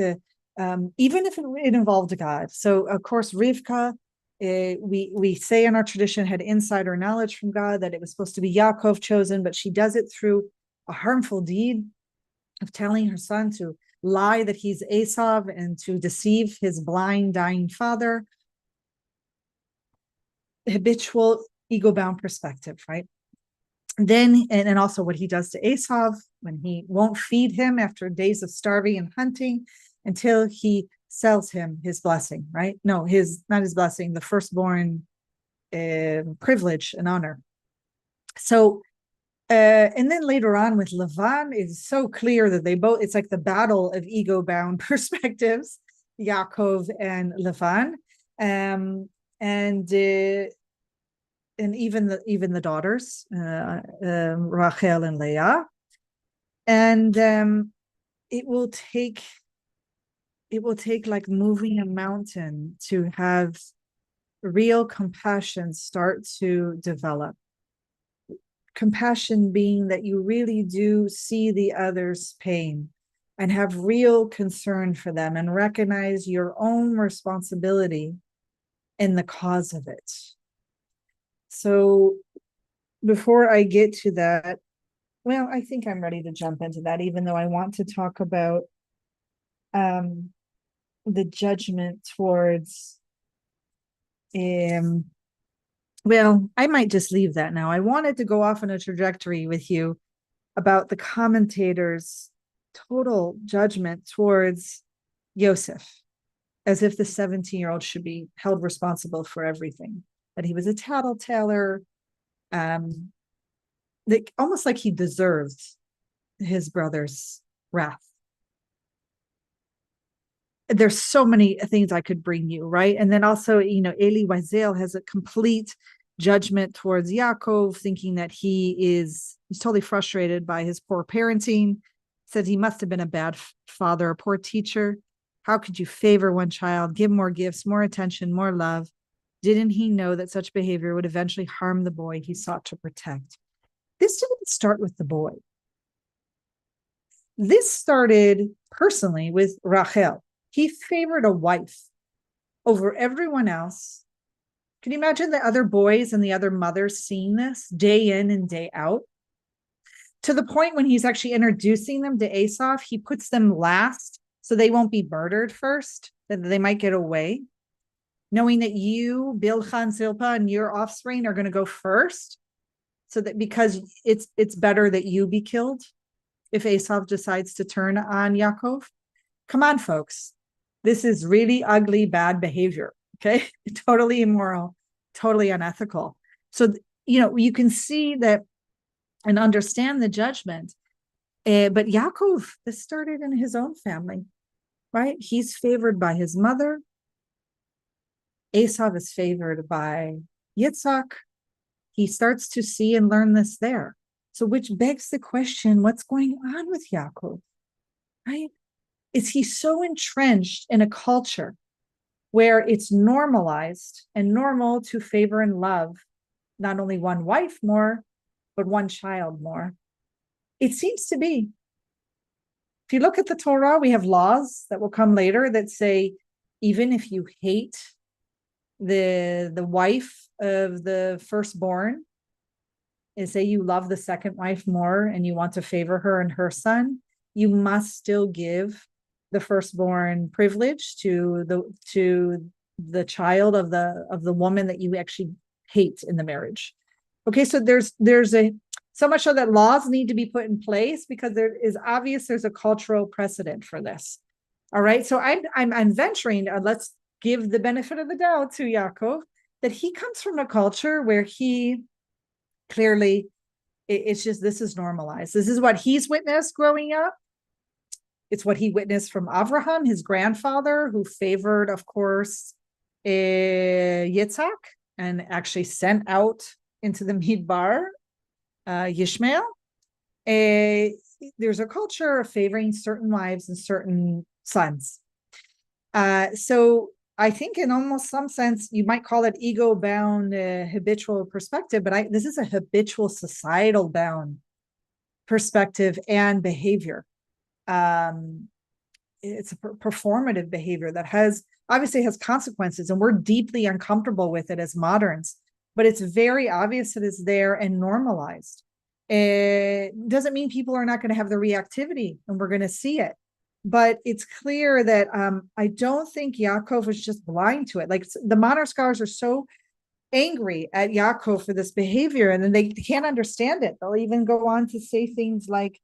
Even if it involved God. So, of course, Rivka, we say in our tradition, had insider knowledge from God that it was supposed to be Yaakov chosen, but she does it through a harmful deed of telling her son to lie that he's Esav and to deceive his blind, dying father. Habitual ego-bound perspective, right? Then, and also what he does to Esav when he won't feed him after days of starving and hunting until he sells him his blessing, right? No, not his blessing, the firstborn privilege and honor. So And then later on with Lavan, it's so clear that they both, it's like the battle of ego-bound perspectives, Yaakov and Lavan. And even the daughters, Rachel and Leah. And it will take like moving a mountain to have real compassion start to develop. Compassion being that you really do see the other's pain and have real concern for them and recognize your own responsibility in the cause of it. So before I get to that, well, I think I'm ready to jump into that, even though I want to talk about the judgment towards well, I might just leave that now. I wanted to go off on a trajectory with you about the commentators' total judgment towards Yosef, as if the 17-year-old should be held responsible for everything, that he was a tattletailer, almost like he deserved his brother's wrath. There's so many things I could bring you, right? And then also, Eli Wiesel has a complete judgment towards Yaakov, thinking that he's totally frustrated by his poor parenting, said he must have been a bad father, a poor teacher. How could you favor one child, give more gifts, more attention, more love? Didn't he know that such behavior would eventually harm the boy he sought to protect? This didn't start with the boy. This started personally with Rachel. He favored a wife over everyone else. Can you imagine the other boys and the other mothers seeing this day in and day out? To the point when he's actually introducing them to Esau, he puts them last so they won't be murdered first, that they might get away. Knowing that you, Bilha and Zilpah, and your offspring are going to go first, so that because it's better that you be killed if Esau decides to turn on Yaakov. Come on, folks. This is really ugly, bad behavior, okay? Totally immoral, totally unethical. So, you can see that and understand the judgment. But Yaakov, this started in his own family, right? He's favored by his mother. Esau is favored by Yitzhak. He starts to see and learn this there. So which begs the question, what's going on with Yaakov, right? Is he so entrenched in a culture where it's normalized and normal to favor and love not only one wife more, but one child more? It seems to be. If you look at the Torah, we have laws that will come later that say, even if you hate the wife of the firstborn, and say you love the second wife more and you want to favor her and her son, you must still give the firstborn privilege to the child of the woman that you actually hate in the marriage. Okay, so there's so much so that laws need to be put in place because there is obvious there's a cultural precedent for this. All right, so I'm venturing, let's give the benefit of the doubt to Yaakov, that he comes from a culture where he clearly, it's just, this is normalized. This is what he's witnessed growing up. It's what he witnessed from Avraham, his grandfather, who favored, of course, Yitzhak, and actually sent out into the Midbar Yishmael. There's a culture of favoring certain wives and certain sons. So I think in almost some sense, you might call it ego-bound habitual perspective, but this is a habitual societal-bound perspective and behavior. It's a performative behavior that obviously has consequences, and we're deeply uncomfortable with it as moderns, but it's very obvious it is there and normalized. It doesn't mean people are not going to have the reactivity, and we're going to see it. But it's clear that I don't think Yaakov was just blind to it. Like the modern scholars are so angry at Yaakov for this behavior, and then they can't understand it. They'll even go on to say things like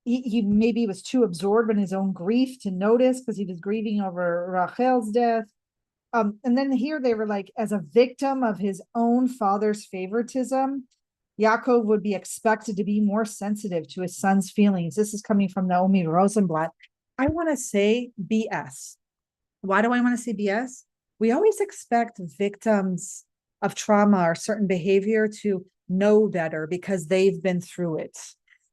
he maybe was too absorbed in his own grief to notice because he was grieving over Rachel's death. And then here they were like, as a victim of his own father's favoritism, Yaakov would be expected to be more sensitive to his son's feelings. This is coming from Naomi Rosenblatt. I want to say BS. Why do I want to say BS? We always expect victims of trauma or certain behavior to know better because they've been through it.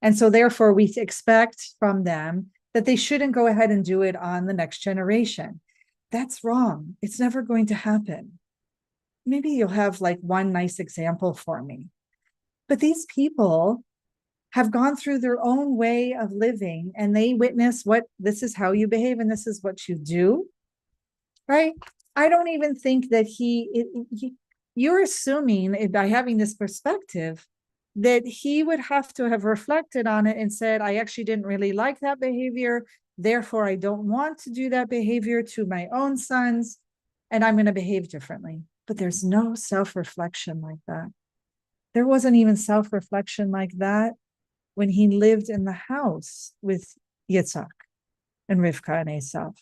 And so therefore we expect from them that they shouldn't go ahead and do it on the next generation. That's wrong. It's never going to happen. Maybe you'll have like one nice example for me. But these people have gone through their own way of living and they witness what this is how you behave and this is what you do, right? I don't even think that you're assuming by having this perspective that he would have to have reflected on it and said, I actually didn't really like that behavior. Therefore, I don't want to do that behavior to my own sons, and I'm going to behave differently. But there's no self-reflection like that. There wasn't even self-reflection like that when he lived in the house with Yitzhak and Rivka and Esav.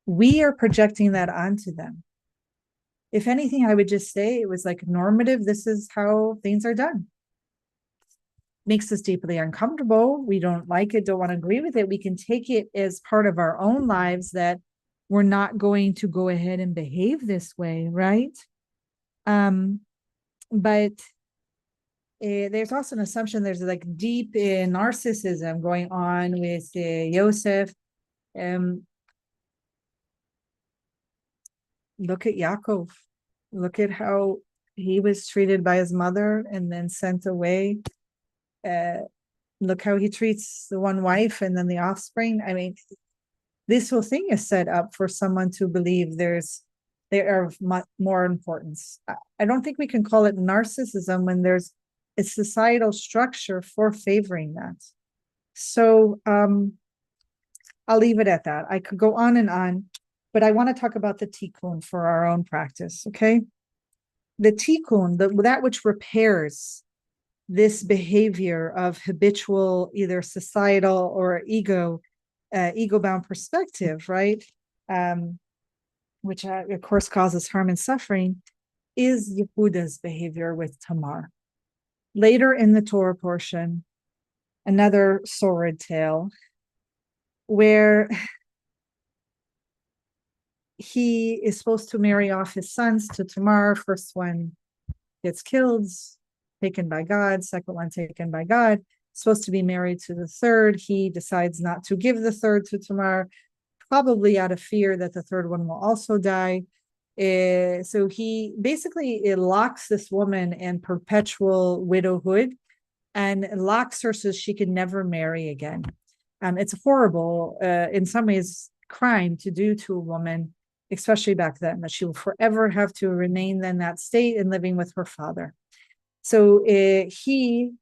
We are projecting that onto them. If anything, I would just say it was like normative. This is how things are done. Makes us deeply uncomfortable. We don't like it, don't want to agree with it. We can take it as part of our own lives that we're not going to go ahead and behave this way, right? But there's also an assumption there's like deep narcissism going on with Yosef. Look at Yaakov. Look at how he was treated by his mother and then sent away. Look how he treats the one wife and then the offspring. I mean, this whole thing is set up for someone to believe they are of much more importance. I don't think we can call it narcissism when there's a societal structure for favoring that. So I'll leave it at that. I could go on, but I want to talk about the tikkun for our own practice, okay? The tikkun, that which repairs this behavior of habitual, either societal or ego-bound perspective, right? Which of course causes harm and suffering, is Yehuda's behavior with Tamar. Later in the Torah portion, another sordid tale where he is supposed to marry off his sons to Tamar. First one gets killed, taken by God. Second one taken by God. Supposed to be married to the third. He decides not to give the third to Tamar, probably out of fear that the third one will also die. So he basically locks this woman in perpetual widowhood and locks her so she can never marry again. It's horrible, in some ways, crime to do to a woman, especially back then, that she will forever have to remain in that state and living with her father. So he,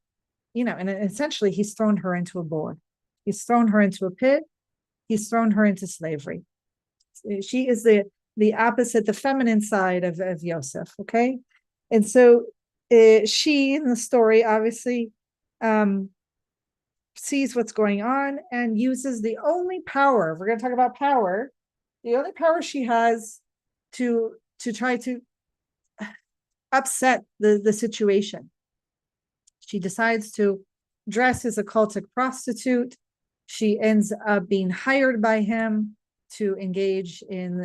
and essentially he's thrown her into a board. He's thrown her into a pit. He's thrown her into slavery. She is the opposite, the feminine side of Yosef, okay? And so she, in the story, obviously sees what's going on and uses the only power, we're going to talk about power, the only power she has to try to upset the situation. She decides to dress as a cultic prostitute. She ends up being hired by him to engage in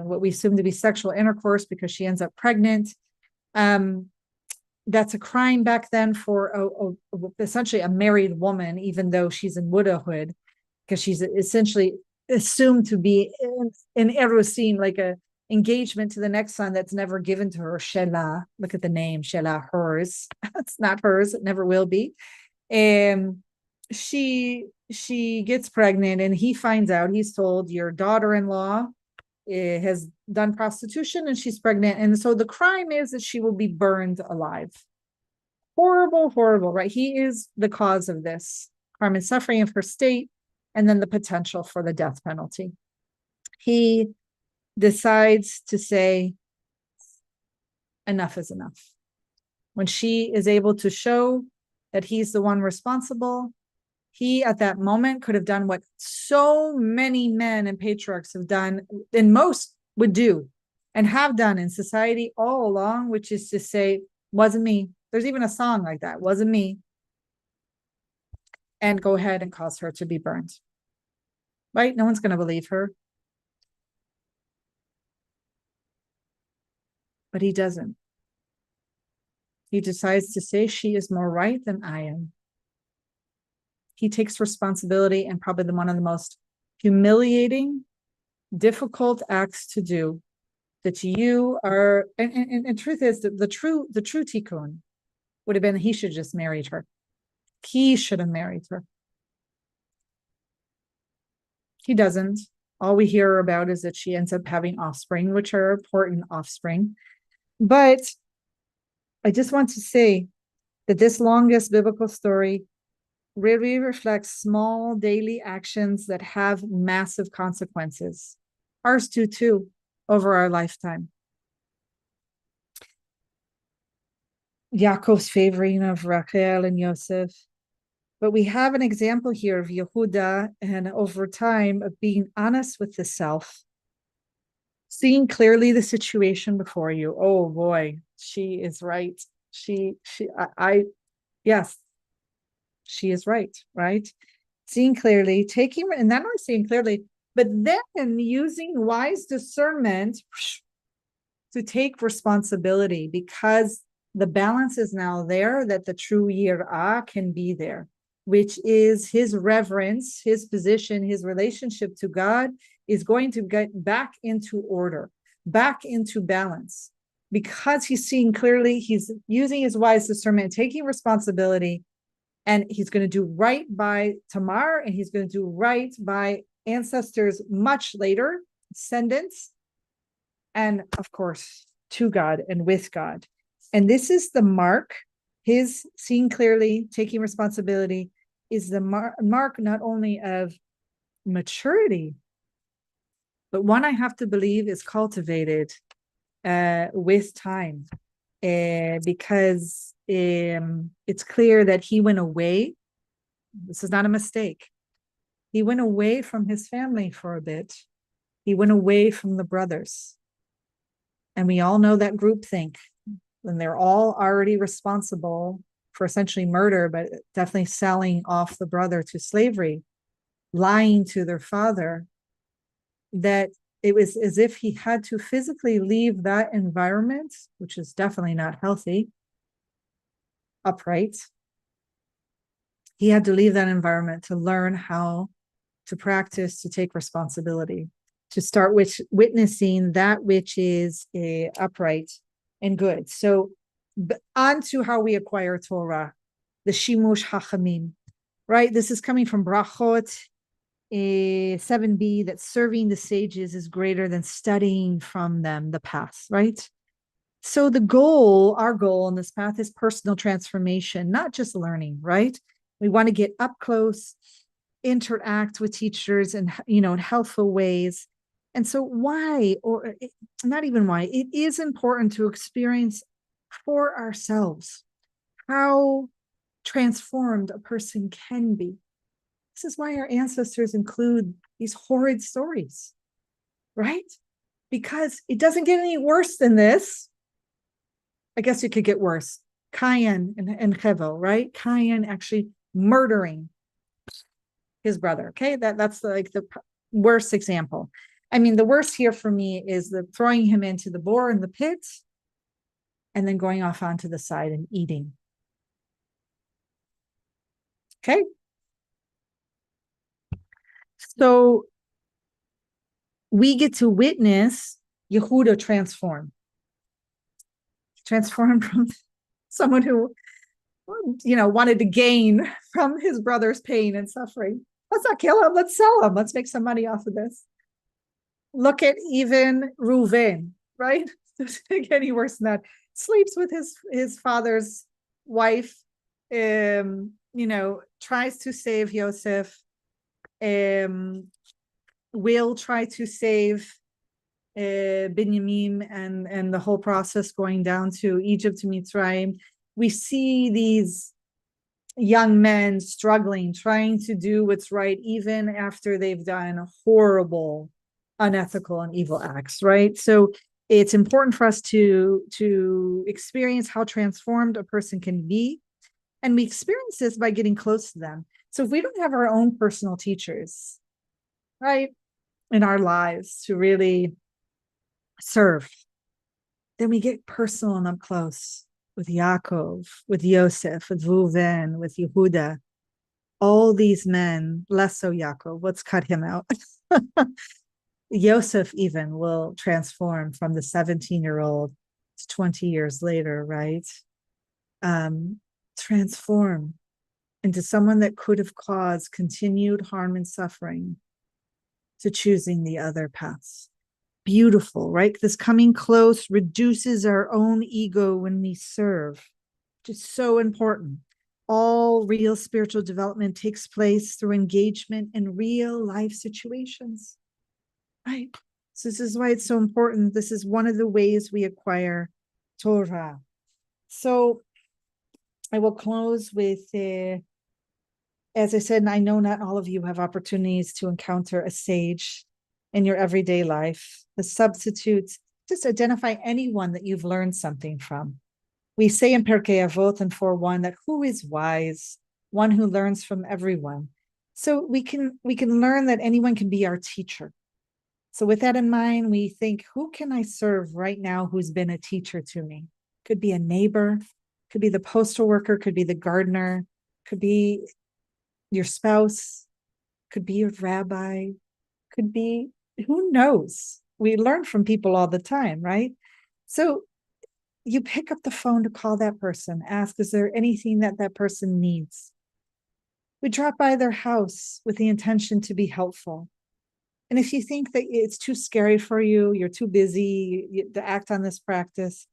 what we assume to be sexual intercourse because she ends up pregnant. That's a crime back then for essentially a married woman, even though she's in widowhood, because she's essentially assumed to be in erusin, like a engagement to the next son that's never given to her. Shelah, look at the name, Shelah, hers. It's not hers, it never will be. She gets pregnant and he finds out, he's told, your daughter-in-law has done prostitution and she's pregnant. And so the crime is that she will be burned alive. Horrible, horrible, right? He is the cause of this harm and suffering of her state, and then the potential for the death penalty. He decides to say, enough is enough. When she is able to show that he's the one responsible, he at that moment could have done what so many men and patriarchs have done, and most would do and have done in society all along, which is to say, wasn't me. There's even a song like that. It wasn't me. And go ahead and cause her to be burned. Right? No one's going to believe her. But he doesn't. He decides to say she is more right than I am. He takes responsibility, and probably one of the most humiliating, difficult acts to do, that you are, and truth is that the true tikkun would have been he should just married her. He should have married her. He doesn't. All we hear about is that she ends up having offspring, which are important offspring. But I just want to say that this longest biblical story really reflects small daily actions that have massive consequences. Ours do too, over our lifetime. Yaakov's favoring of Rachel and Yosef. But we have an example here of Yehuda, and over time of being honest with the self, seeing clearly the situation before you. Oh boy, she is right. Yes, she is right, right? Seeing clearly, taking, and not only seeing clearly, but then using wise discernment to take responsibility, because the balance is now there, that the true yirah can be there, which is his reverence, his position, his relationship to God is going to get back into order, back into balance, because he's seeing clearly, he's using his wise discernment, taking responsibility, and he's going to do right by Tamar, and he's going to do right by ancestors much later, descendants, and of course, to God and with God. And this is the mark, his seeing clearly, taking responsibility is the mark not only of maturity, but one I have to believe is cultivated with time, because it's clear that he went away. This is not a mistake. He went away from his family for a bit. He went away from the brothers. And we all know that groupthink, when they're all already responsible for essentially murder, but definitely selling off the brother to slavery, lying to their father, that it was as if he had to physically leave that environment, which is definitely not healthy, upright. He had to leave that environment to learn how to practice, to take responsibility, to start with witnessing that which is upright and good. So on to how we acquire Torah, the Shimush Hachamim, right? This is coming from Brachot 7b, that serving the sages is greater than studying from them the path, right? So the goal, our goal in this path is personal transformation, not just learning, right? We want to get up close, interact with teachers and, in helpful ways. And so why, or not even why, it is important to experience for ourselves how transformed a person can be. This is why our ancestors include these horrid stories, right? Because it doesn't get any worse than this. I guess it could get worse. Cain and Hevel, right? Cain actually murdering his brother. Okay, that's like the worst example. I mean, the worst here for me is the throwing him into the boar in the pit and then going off onto the side and eating. Okay. So we get to witness Yehuda transform from someone who, wanted to gain from his brother's pain and suffering. Let's not kill him. Let's sell him. Let's make some money off of this. Look at even Reuven, right? Doesn't get any worse than that. Sleeps with his father's wife, tries to save Yosef, will try to save Binyamin and the whole process going down to Egypt, to Mitzrayim. We see these young men struggling, trying to do what's right, even after they've done horrible, unethical, and evil acts, right? So it's important for us to experience how transformed a person can be. And we experience this by getting close to them. So if we don't have our own personal teachers, right, in our lives to really serve, then we get personal and up close with Yaakov, with Yosef, with Reuven, with Yehuda, all these men, less so Yaakov, let's cut him out. Yosef even will transform from the 17-year-old to 20 years later, right? Transform into someone that could have caused continued harm and suffering to choosing the other paths. Beautiful, right? This coming close reduces our own ego when we serve, which is so important. All real spiritual development takes place through engagement in real life situations, right? So this is why it's so important. This is one of the ways we acquire Torah. So I will close with, as I said, I know not all of you have opportunities to encounter a sage in your everyday life. The substitutes, just identify anyone that you've learned something from. We say in Pirkei Avot and 4:1 that who is wise? One who learns from everyone. So we can learn that anyone can be our teacher. So with that in mind, we think, who can I serve right now who's been a teacher to me? Could be a neighbor, could be the postal worker, could be the gardener, could be your spouse, could be your rabbi, could be, who knows? We learn from people all the time, right? So you pick up the phone to call that person, ask, is there anything that that person needs? We drop by their house with the intention to be helpful. And if you think that it's too scary for you, you're too busy to act on this practice,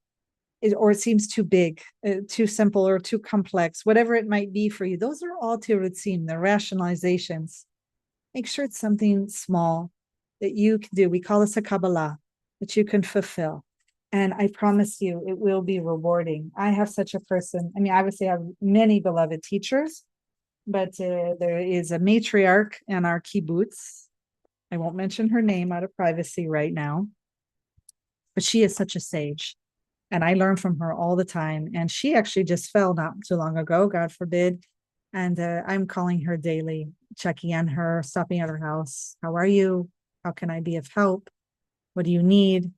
or it seems too big, too simple, or too complex, whatever it might be for you, those are all tirutzim, they're rationalizations. Make sure it's something small that you can do. We call this a Kabbalah, that you can fulfill. And I promise you, it will be rewarding. I have such a person. I mean, obviously, I have many beloved teachers, but there is a matriarch in our kibbutz. I won't mention her name out of privacy right now, but she is such a sage. And I learn from her all the time. And she actually just fell not too long ago, God forbid. And I'm calling her daily, checking on her, stopping at her house. How are you? How can I be of help? What do you need?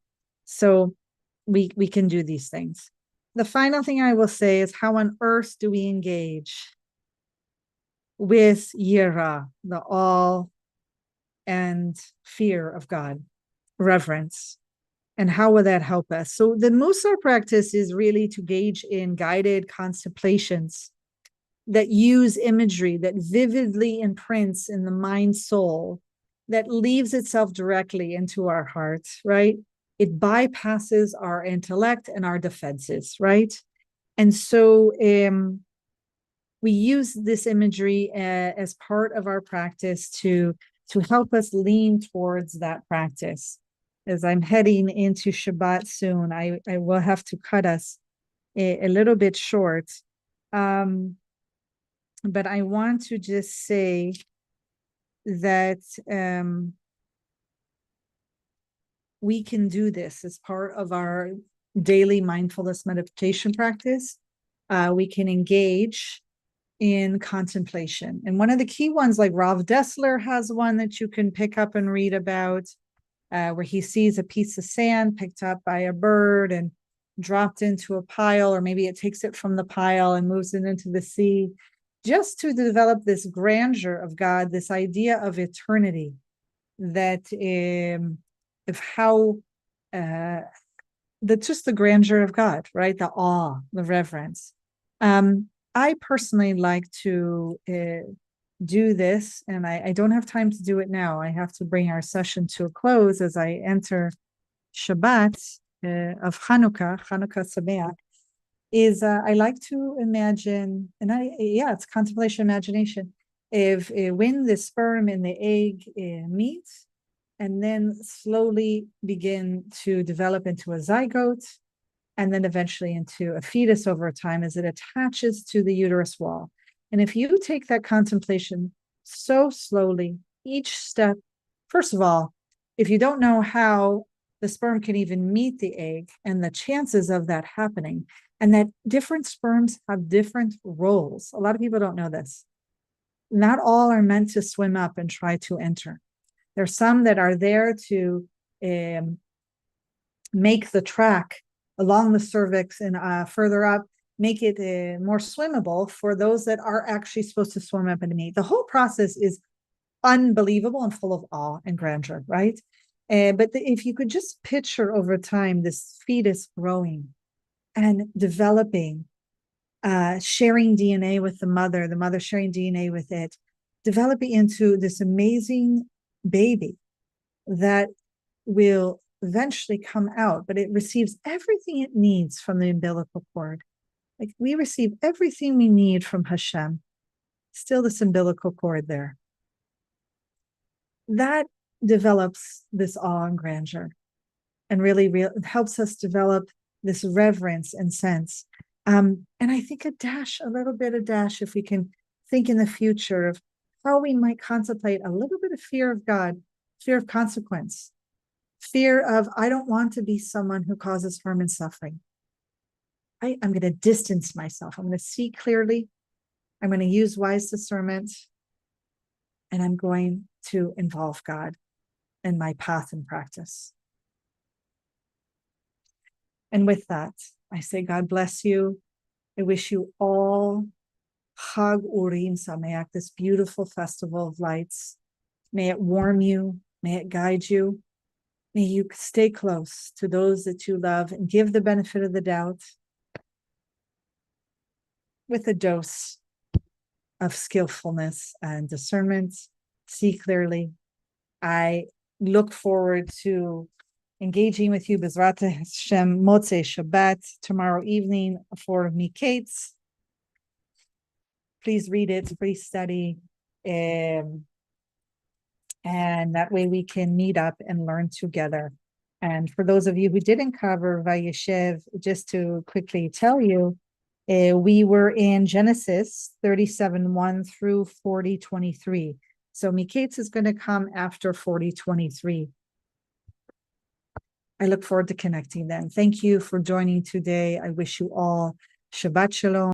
So we can do these things. The final thing I will say is, how on earth do we engage with Yira, the awe and fear of God, reverence? And how will that help us? So the Mussar practice is really to engage in guided contemplations that use imagery that vividly imprints in the mind soul, that leaves itself directly into our hearts, right? It bypasses our intellect and our defenses, right? And so we use this imagery as part of our practice to help us lean towards that practice. As I'm heading into Shabbat soon, I will have to cut us a little bit short. But I want to just say that we can do this as part of our daily mindfulness meditation practice. We can engage in contemplation. And one of the key ones, like Rav Dessler has one that you can pick up and read about, where he sees a piece of sand picked up by a bird and dropped into a pile, or maybe it takes it from the pile and moves it into the sea, just to develop this grandeur of God, this idea of eternity, that of how that's just the grandeur of God, right? The awe, the reverence. I personally like to do this, and I don't have time to do it now. I have to bring our session to a close as I enter Shabbat of Hanukkah Sameach. Is I like to imagine, and it's contemplation, imagination. If when the sperm and the egg meet, and then slowly begin to develop into a zygote, and then eventually into a fetus over time as it attaches to the uterus wall. And if you take that contemplation so slowly, each step, first of all, if you don't know how the sperm can even meet the egg, and the chances of that happening, and that different sperms have different roles. A lot of people don't know this. Not all are meant to swim up and try to enter. There's some that are there to make the track along the cervix and further up, make it more swimmable for those that are actually supposed to swim up and meet. The whole process is unbelievable and full of awe and grandeur, right? But if you could just picture over time this fetus growing and developing, sharing DNA with the mother sharing DNA with it, developing into this amazing baby that will eventually come out, but it receives everything it needs from the umbilical cord. Like we receive everything we need from Hashem, still this umbilical cord there. That develops this awe and grandeur and really helps us develop this reverence and sense. And I think a little bit of dash, if we can think in the future of how we might contemplate a little bit of fear of God, fear of consequence, fear of, I don't want to be someone who causes harm and suffering. I'm going to distance myself. I'm going to see clearly. I'm going to use wise discernment. And I'm going to involve God in my path and practice. And with that, I say, God bless you. I wish you all Chag Urim Sameach, this beautiful festival of lights. May it warm you. May it guide you. May you stay close to those that you love and give the benefit of the doubt with a dose of skillfulness and discernment. See clearly. I look forward to engaging with you Bezrat Hashem Motzei Shabbat tomorrow evening for Miketz. Please read it, please study, and that way we can meet up and learn together. And for those of you who didn't cover VAYEISHEV, just to quickly tell you, we were in Genesis 37:1 through 40:23. So Miketz is going to come after 40:23. I look forward to connecting then. Thank you for joining today. I wish you all Shabbat Shalom.